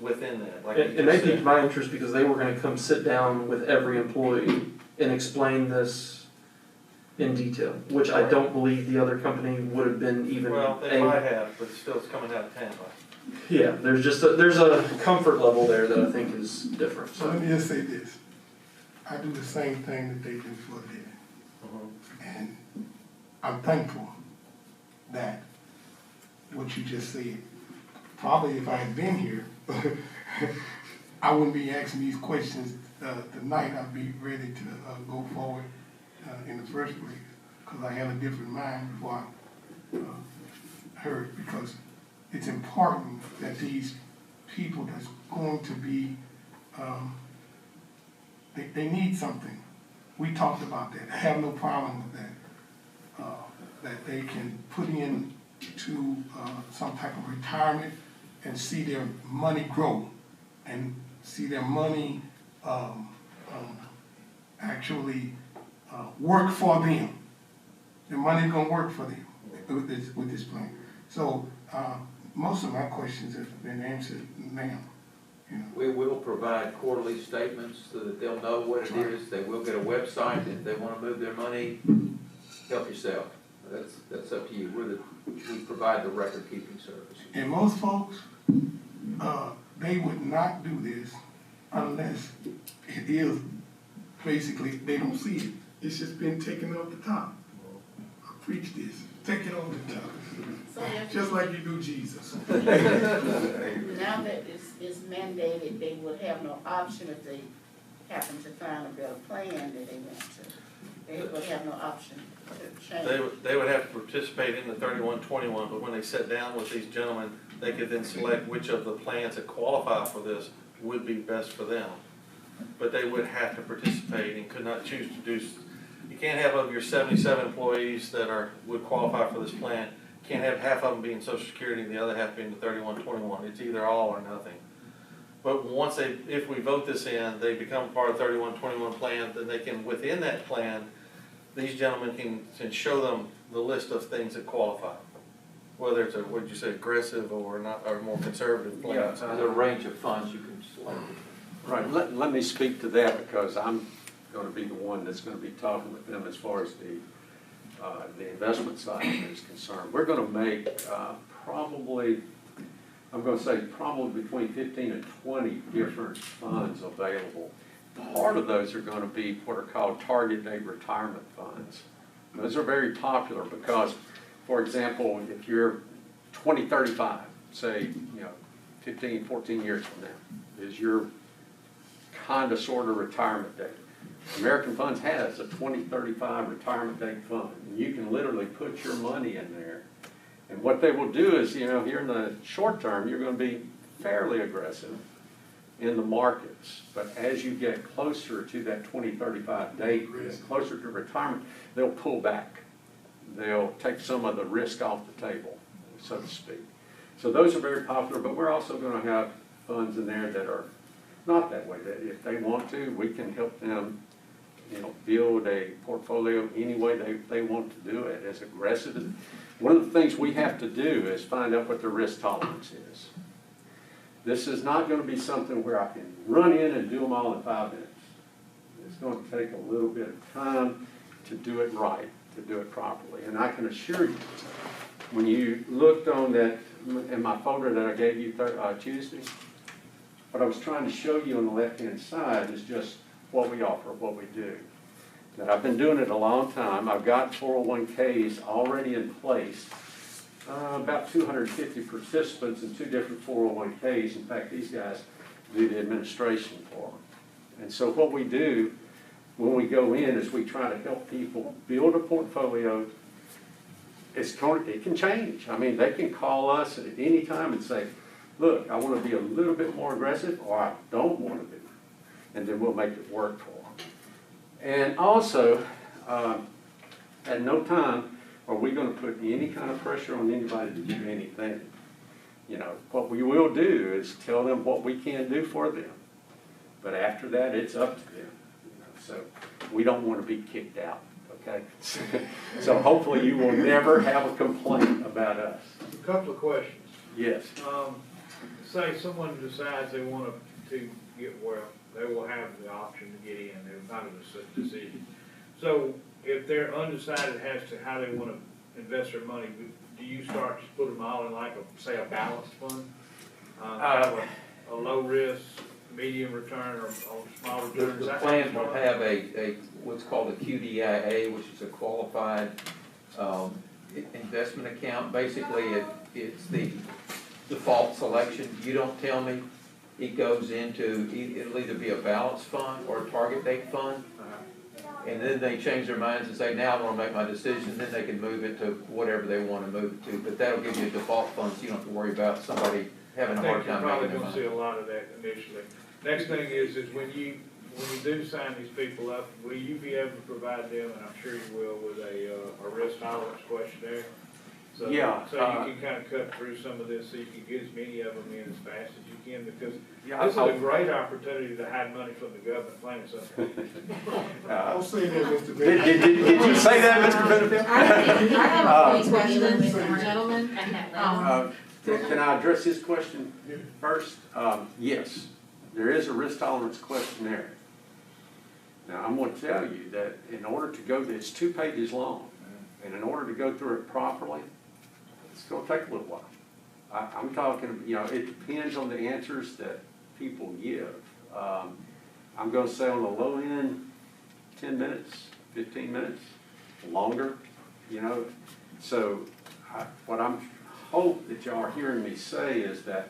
within that. Like and they piqued my interest because they were going to come sit down with every employee and explain this in detail, which I don't believe the other company would have been even. Well, they might have, but still it's coming out of Tampa. Yeah, there's a comfort level there that I think is different. So let me just say this. I do the same thing that they do for a living. And I'm thankful that what you just said, probably if I had been here, I wouldn't be asking these questions tonight. I'd be ready to go forward in the first place, because I had a different mind before I heard, because it's important that these people that's going to be, they need something. We talked about that. I have no problem with that. That they can put in to some type of retirement and see their money grow and see their money actually work for them. The money's gonna work for them with this plan. So most of my questions have been answered now. You know. We will provide quarterly statements so that they'll know what it is. They will get a website. If they want to move their money, help yourself. That's up to you. We provide the record keeping service. And most folks, they would not do this unless it is basically, they don't see it. It's just been taken off the top. I preach this. Take it off the top. So Just like you do Jesus. now that it's mandated, they would have no option if they happen to find a better plan that they want to. They would have no option to change. They would have to participate in the 3121, but when they sat down with these gentlemen, they could then select which of the plans that qualify for this would be best for them. But they would have to participate and could not choose to do. You can't have of your 77 employees that would qualify for this plan, can't have half of them being Social Security and the other half being the 3121. It's either all or nothing. But once if we vote this in, they become part of the 3121 plan, then they can, within that plan, these gentlemen can show them the list of things that qualify. Whether it's what did you say, aggressive or not, or more conservative plan. Yeah, there's a range of funds you can select. Right, let me speak to that, because I'm going to be the one that's going to be talking with them as far as the investment side is concerned. We're going to make probably between 15 and 20 different funds available. Part of those are going to be what are called target date retirement funds. Those are very popular because, for example, if you're 2035, say, 15, 14 years from now, is your kind of sort of retirement date. American Funds has a 2035 retirement date fund, and you can literally put your money in there. And what they will do is, here in the short term, you're going to be fairly aggressive in the markets. But as you get closer to that 2035 date, closer to retirement, they'll pull back. They'll take some of the risk off the table, so to speak. So those are very popular, but we're also going to have funds in there that are not that way. That if they want to, we can help them, build a portfolio any way they want to do it, as aggressive as. One of the things we have to do is find out what their risk tolerance is. This is not going to be something where I can run in and do them all in 5 minutes. It's going to take a little bit of time to do it right, to do it properly. And I can assure you, when you looked on that, in my folder that I gave you Tuesday, what I was trying to show you on the left-hand side is just what we offer, what we do. That I've been doing it a long time. I've got 401ks already in place. About 250 participants in 2 different 401ks. In fact, these guys do the administration for them. And so what we do when we go in is we try to help people build a portfolio. It can change. I mean, they can call us at any time and say, look, I want to be a little bit more aggressive, or I don't want to be. And then we'll make it work for them. And also, at no time are we going to put any kind of pressure on anybody to do anything. What we will do is tell them what we can do for them. But after that, it's up to them. So we don't want to be kicked out, okay? So hopefully you will never have a complaint about us. A couple of questions. Yes. Say someone decides they want to get well, they will have the option to get in. It's not a decision. So if they're undecided as to how they want to invest their money, do you start to put them all in like say a balanced fund? Have a low risk medium return or small The, return? Is the that plan how will it's have a, what's called a QDIA, which is a qualified, investment account. Basically, it's the default selection. You don't tell me. It goes into, it'll either be a balance fund or a target date fund. And then they change their minds and say, now I wanna make my decision, then they can move it to whatever they wanna move it to. But that'll give you a default fund, so you don't have to worry about somebody having a I hard think you're time probably making their gonna see money. a lot of that initially. Next thing is when you do sign these people up, will you be able to provide them, and I'm sure you will, with a risk tolerance questionnaire? So, Yeah, so you can kind of cut through some of this, so you can get as many of them in as fast as you can, because yeah, this is a great opportunity to hide money from the government playing something. I'll say that, Mr. Did, Bennett. did you say that, Mr. Benfield? I have a quick question, gentlemen. And that level. Can I address his question first? Yes, there is a risk tolerance questionnaire. Now, I'm going to tell you that in order to go, it's 2 pages long, and in order to go through it properly, it's going to take a little while. I'm talking, you know, it depends on the answers that people give. I'm going to say on the low end, 10 minutes, 15 minutes, longer, you know. So what I'm hope that y'all are hearing me say is that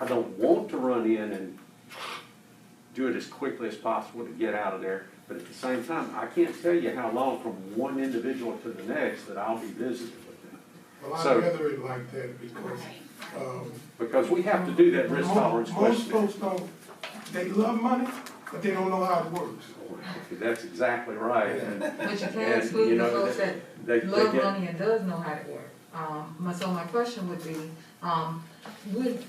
I don't want to run in and do it as quickly as possible to get out of there, but at the same time, I can't tell you how long from one individual to the next that I'll be visiting with them. Well, I'd So- rather it like that Because we have to do that risk tolerance most questionnaire. folks don't, they love money, but they don't know how it works. That's exactly right. And, But you can't and, exclude you the know, folks that they love get, money and does know how it works. So my question would be, would,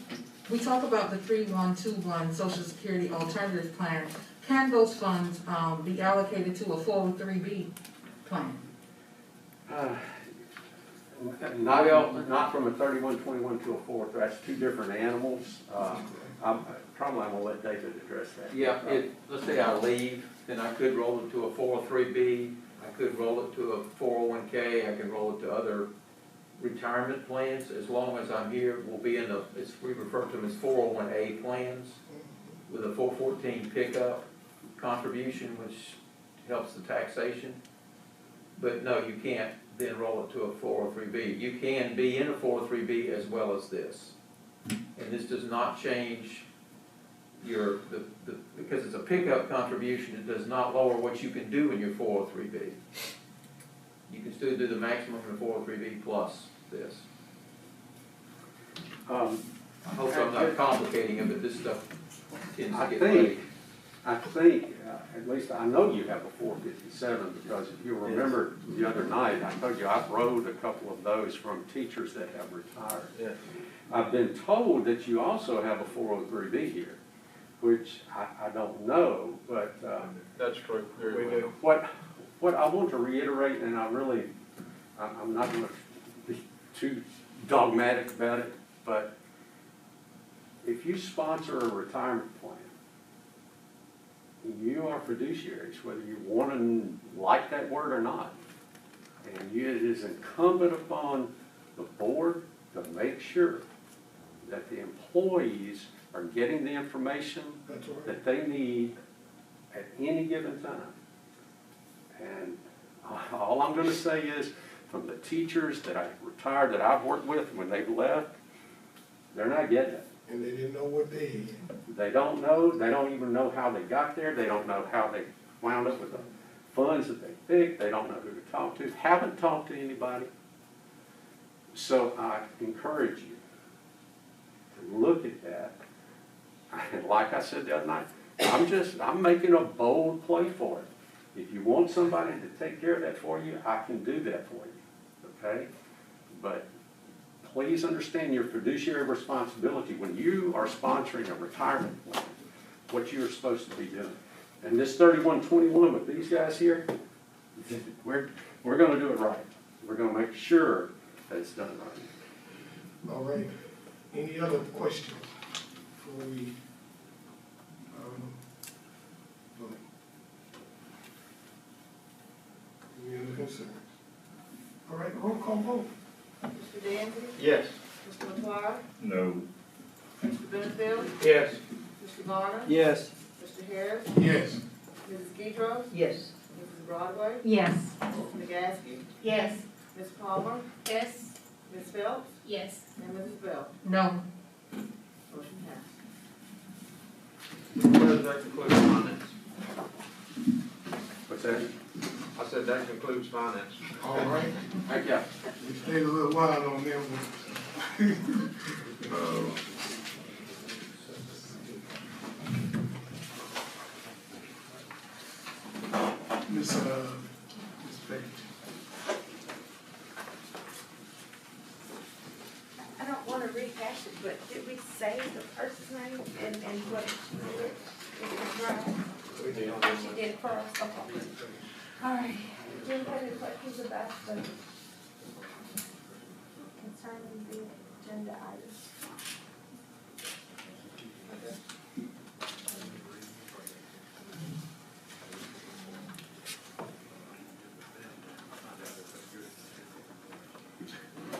we talk about the 3121 Social Security Alternative Plan, can those funds, be allocated to a 403B plan? not from a 3121 to a 4, that's 2 different animals. I'm gonna let David address that. Yeah, let's say I leave, then I could roll it to a 403B, I could roll it to a 401K, I can roll it to other retirement plans, as long as I'm here, we'll be in the, we refer to them as 401A plans, with a 414 pickup contribution, which helps the taxation. But no, you can't then roll it to a 403B. You can be in a 403B as well as this. And this does not change your, because it's a pickup contribution, it does not lower what you can do in your 403B. You can still do the maximum in the 403B plus this. I hope I'm not complicating it, but this stuff tends to get late. I think, at least I know you have a 457, because if you remember the other night, I told you I wrote a couple of those from teachers that have retired. Yeah. I've been told that you also have a 403B here, which I don't know, but That's true. We do. what I want to reiterate, and I'm not going to be too dogmatic about it, but if you sponsor a retirement plan, you are fiduciaries, whether you want to like that word or not. And it is incumbent upon the board to make sure that the employees are getting the information That's right. that they need at any given time. And all I'm going to say is, from the teachers that I retired, that I've worked with, when they've left, they're not getting it. And they didn't know what they had. They don't know, they don't even know how they got there, they don't know how they wound up with the funds that they picked, they don't know who to talk to, haven't talked to anybody. So I encourage you to look at that. And like I said the other night, I'm making a bold play for it. If you want somebody to take care of that for you, I can do that for you, okay? But please understand your fiduciary responsibility when you are sponsoring a retirement plan, what you're supposed to be doing. And this 3121 with these guys here, we're going to do it right. We're going to make sure that it's done right. All right. Any other questions before we vote? Any other concerns? All right, roll call vote. Mr. Danzy? Yes. Mr. McGuire? No. Mr. Benfield? Yes. Mr. Garner? Yes. Mr. Harris? Yes. Mrs. Guidry? Yes. Mrs. Broadway? Yes. Ms. McGaskey? Yes. Ms. Palmer? Yes. Ms. Phelps? Yes. And Mrs. Bell? No. Motion passed. Mr. President, that concludes finance. What's that? I said that concludes finance. All right. Thank you. We stayed a little while on that one. Miss Becky. I don't wanna rehash it, but did we say the person's name and what it was right? We did. She did it for us, okay. All right. Do you have any questions about the concerning the agenda items?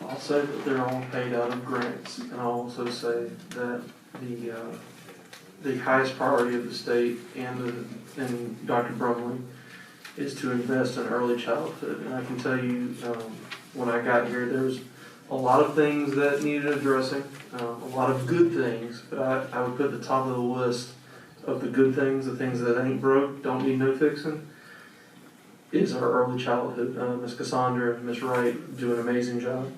I'll say that they're all paid out of grants, and I'll also say that the highest priority of the state and Dr. Brumley is to invest in early childhood. And I can tell you, when I got here, there was a lot of things that needed addressing, a lot of good things, but I would put the top of the list of the good things, the things that ain't broke, don't need no fixing, is our early childhood. Ms. Cassandra and Ms. Wright do an amazing job.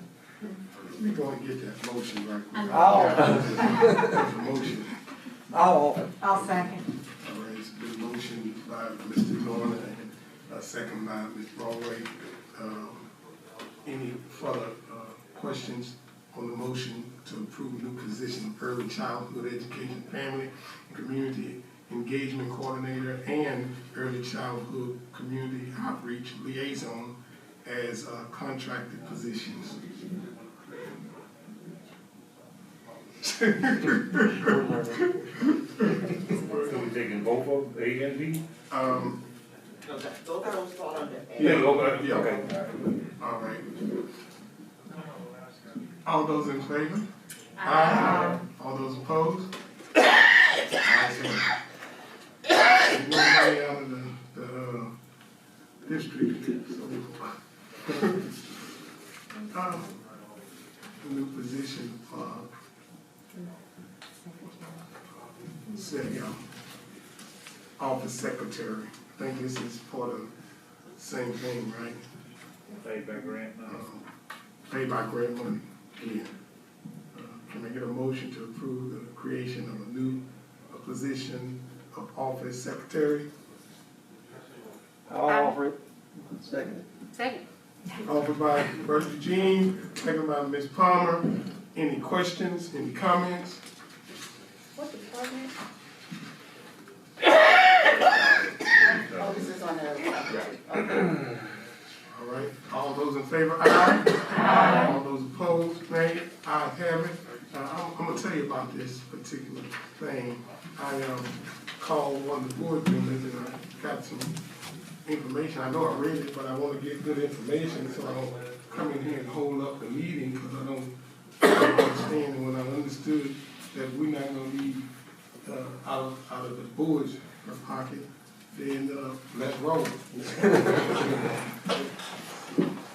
We're gonna get that motion right quick. I'll- Motion. I'll second. All right, it's been motion by Mr. Garner and a second by Ms. Broadway. Any further questions on the motion to approve new position of early childhood education, family, and community engagement coordinator and early childhood community outreach liaison as contracted positions? So we taking both of A and B? Okay. Both of those fall under A. Yeah, Okay. yeah. Okay. All right. All those in favor? Aye. All those opposed? Ayes have it. There's nobody out of the district, so. New position, office secretary. I think this is part of the same thing, right? Paid by grant money. Paid by grant money, again. Can I get a motion to approve the creation of a new position of office secretary? I'll offer it. Second. Second. Offered by First Eugene, second by Ms. Palmer. Any questions, any comments? What department? Oh, this is on the, okay. All right, all those in favor, aye. Aye. All those opposed, nay. Ayes have it. I'm gonna tell you about this particular thing. I called one of the board members and I got some information. I know I read it, but I want to get good information so I don't come in here and hold up the meeting because I don't understand. And when I understood that we're not gonna leave out of the board's pocket, then let's roll.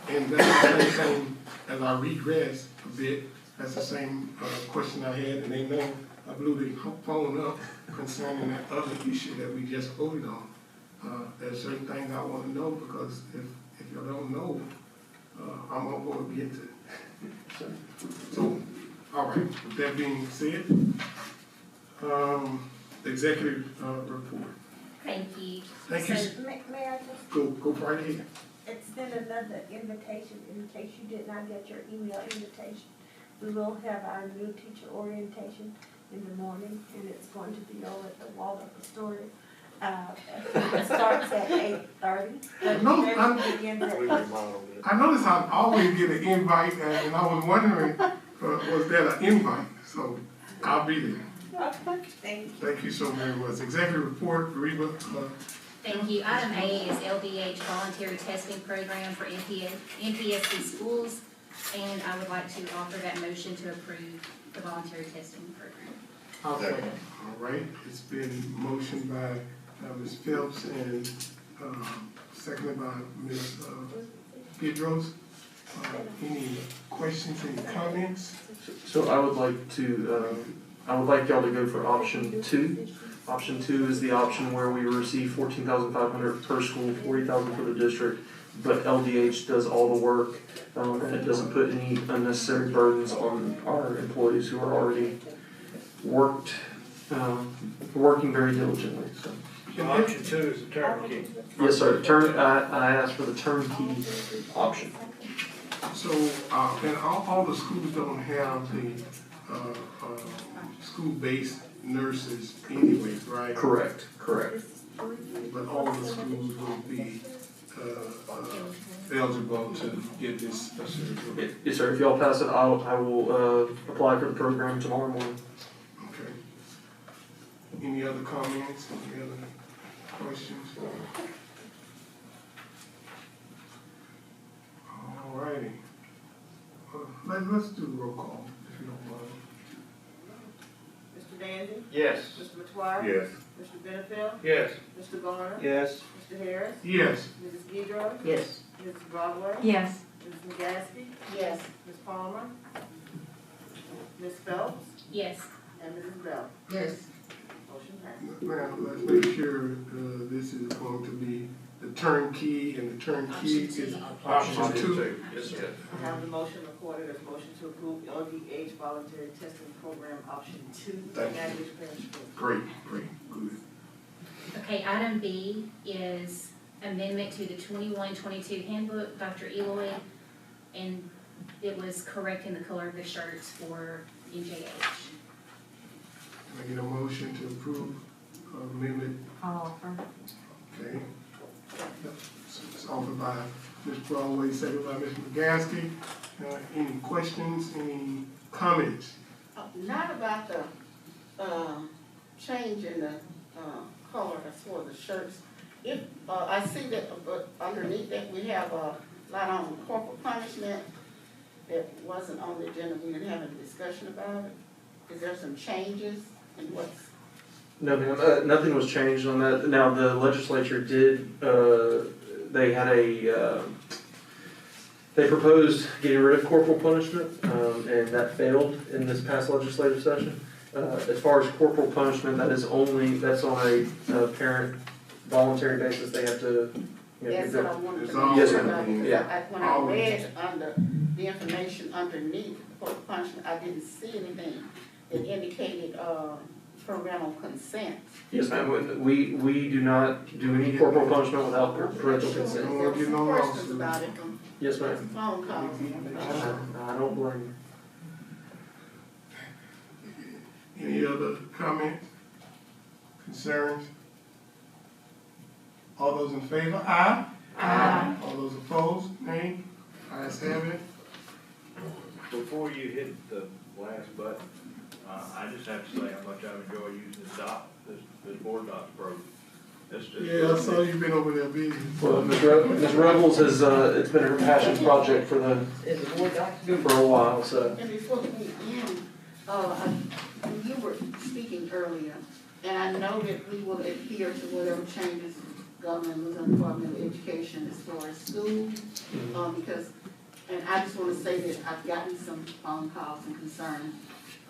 And that's the same thing as I regress a bit. That's the same question I had, and they know I blew the phone up concerning that other issue that we just voted on. There's certain things I want to know because if you don't know, I'm gonna go against it. So, all right. With that being said, executive report. Thank you. Thank you. So, May I just Go right ahead. extend another invitation in case you did not get your email invitation? We will have our new teacher orientation in the morning, and it's going to be over at the Waldorf Astoria. It starts at 8:30. No, I I noticed I always get an invite, and I was wondering, was that an invite? So I'll be there. Thank you. Thank you so very much. Executive report, Reba. thank you. Item A is LDH voluntary testing program for NPSB schools. And I would like to offer that motion to approve the voluntary testing program. I'll second. All right, it's been motioned by Ms. Phelps and seconded by Ms. Pedros. Any questions, any comments? So I would like y'all to go for option 2. Option 2 is the option where we receive $14,500 per school, $40,000 for the district, but LDH does all the work, and it doesn't put any unnecessary burdens on our employees who are already working very diligently. So. Option 2 is the turnkey. Yes, sir. I asked for the turnkey option. So, and all the schools don't have the school-based nurses anyways, right? Correct. But all the schools will be eligible to get this facility. Yes, sir. If y'all pass it, I will apply for the program tomorrow morning. Okay. Any other comments, any other questions? All righty. Let's do the roll call, if you don't mind. Mr. Dandy? Yes. Mr. Metoyer? Yes. Mr. Benefield? Yes. Mr. Garner? Yes. Mr. Harris? Yes. Mrs. Guidry? Yes. Mrs. Broadway? Yes. Mrs. McGaskey? Yes. Ms. Palmer? Ms. Phelps? Yes. And Mrs. Bell? Yes. Motion passed. Now, let's make sure this is going to be the turnkey, and the turnkey is option 2. Yes, sir. I have the motion recorded as motion to approve LDH voluntary testing program option 2 in Thank you. Average Parish School. Great, good. Okay, item B is amendment to the 21-22 handbook, Dr. Eloy, and it was correcting the color of the shirts for NJH. Can I get a motion to approve amendment? I'll offer. Okay. It's offered by Ms. Broadway, seconded by Ms. McGaskey. Any questions, any comments? Not about the, change in the, colors for the shirts. If, I see that, but underneath that, we have a line on corporal punishment that wasn't on the agenda, we didn't have a discussion about it. Is there some changes in what's? No, ma'am. Nothing was changed on that. Now, the legislature did, they had they proposed getting rid of corporal punishment, and that failed in this past legislative session. As far as corporal punishment, that's on a parent voluntary basis. They have to, That's what I wanted It's to all- know. Yes, ma'am. Yeah. When I read under the information underneath corporal punishment, I didn't see anything that indicated, parental consent. Yes, ma'am. We do not do any corporal punishment without parental consent. There were some questions about it from Yes, ma'am. phone calls. I don't blame you. Any other comments, concerns? All those in favor, aye? Aye. All those opposed, nay? Ayes have it. Before you hit the last button, I just have to say how much I've enjoyed using this board docs program. It's just. Yeah, I saw you've been over there busy. Well, Ms. Rebels has, it's been her passion project for a while, so. And before we end, you were speaking earlier, and I know that we will adhere to whatever changes government was on Department of Education as far as schools, because, and I just want to say that I've gotten some phone calls and concerns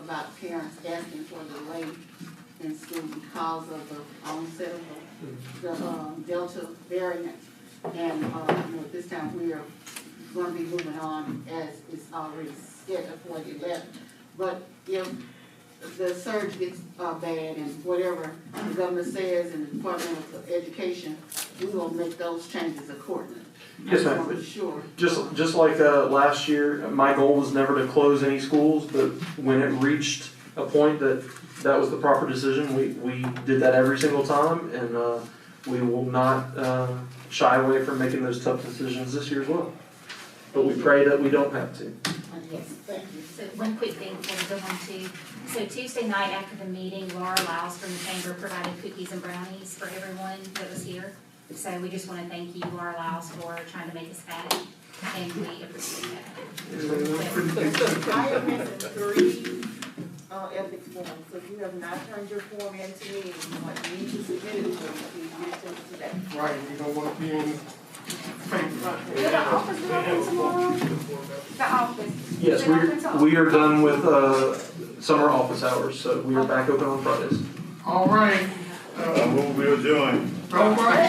about parents asking for delay in school because of the onset of the Delta variant. And, this time we are going to be moving on as it's already scheduled for the 11th. But if the surge gets bad and whatever the governor says and the Department of Education, we will make those changes accordingly. Yes, ma'am. Sure. Just like last year, my goal was never to close any schools, but when it reached a point that was the proper decision, we did that every single time, and we will not shy away from making those tough decisions this year as well. But we pray that we don't have to. Yes, thank you. So one quick thing before we go on to, so Tuesday night after the meeting, Laura Lyles from the chamber provided cookies and brownies for everyone that was here. So we just want to thank you, Laura Lyles, for trying to make us happy, and we appreciate that. So I am missing 3 ethics form, so if you have not turned your form in to me, you need to submit it to me, please get it to me today. Right, we don't want to be in fake. Will the office be open tomorrow? The office? Yes, Is it open to- we are done with summer office hours, so we are back open on Fridays. All right. I move we adjourn. All right.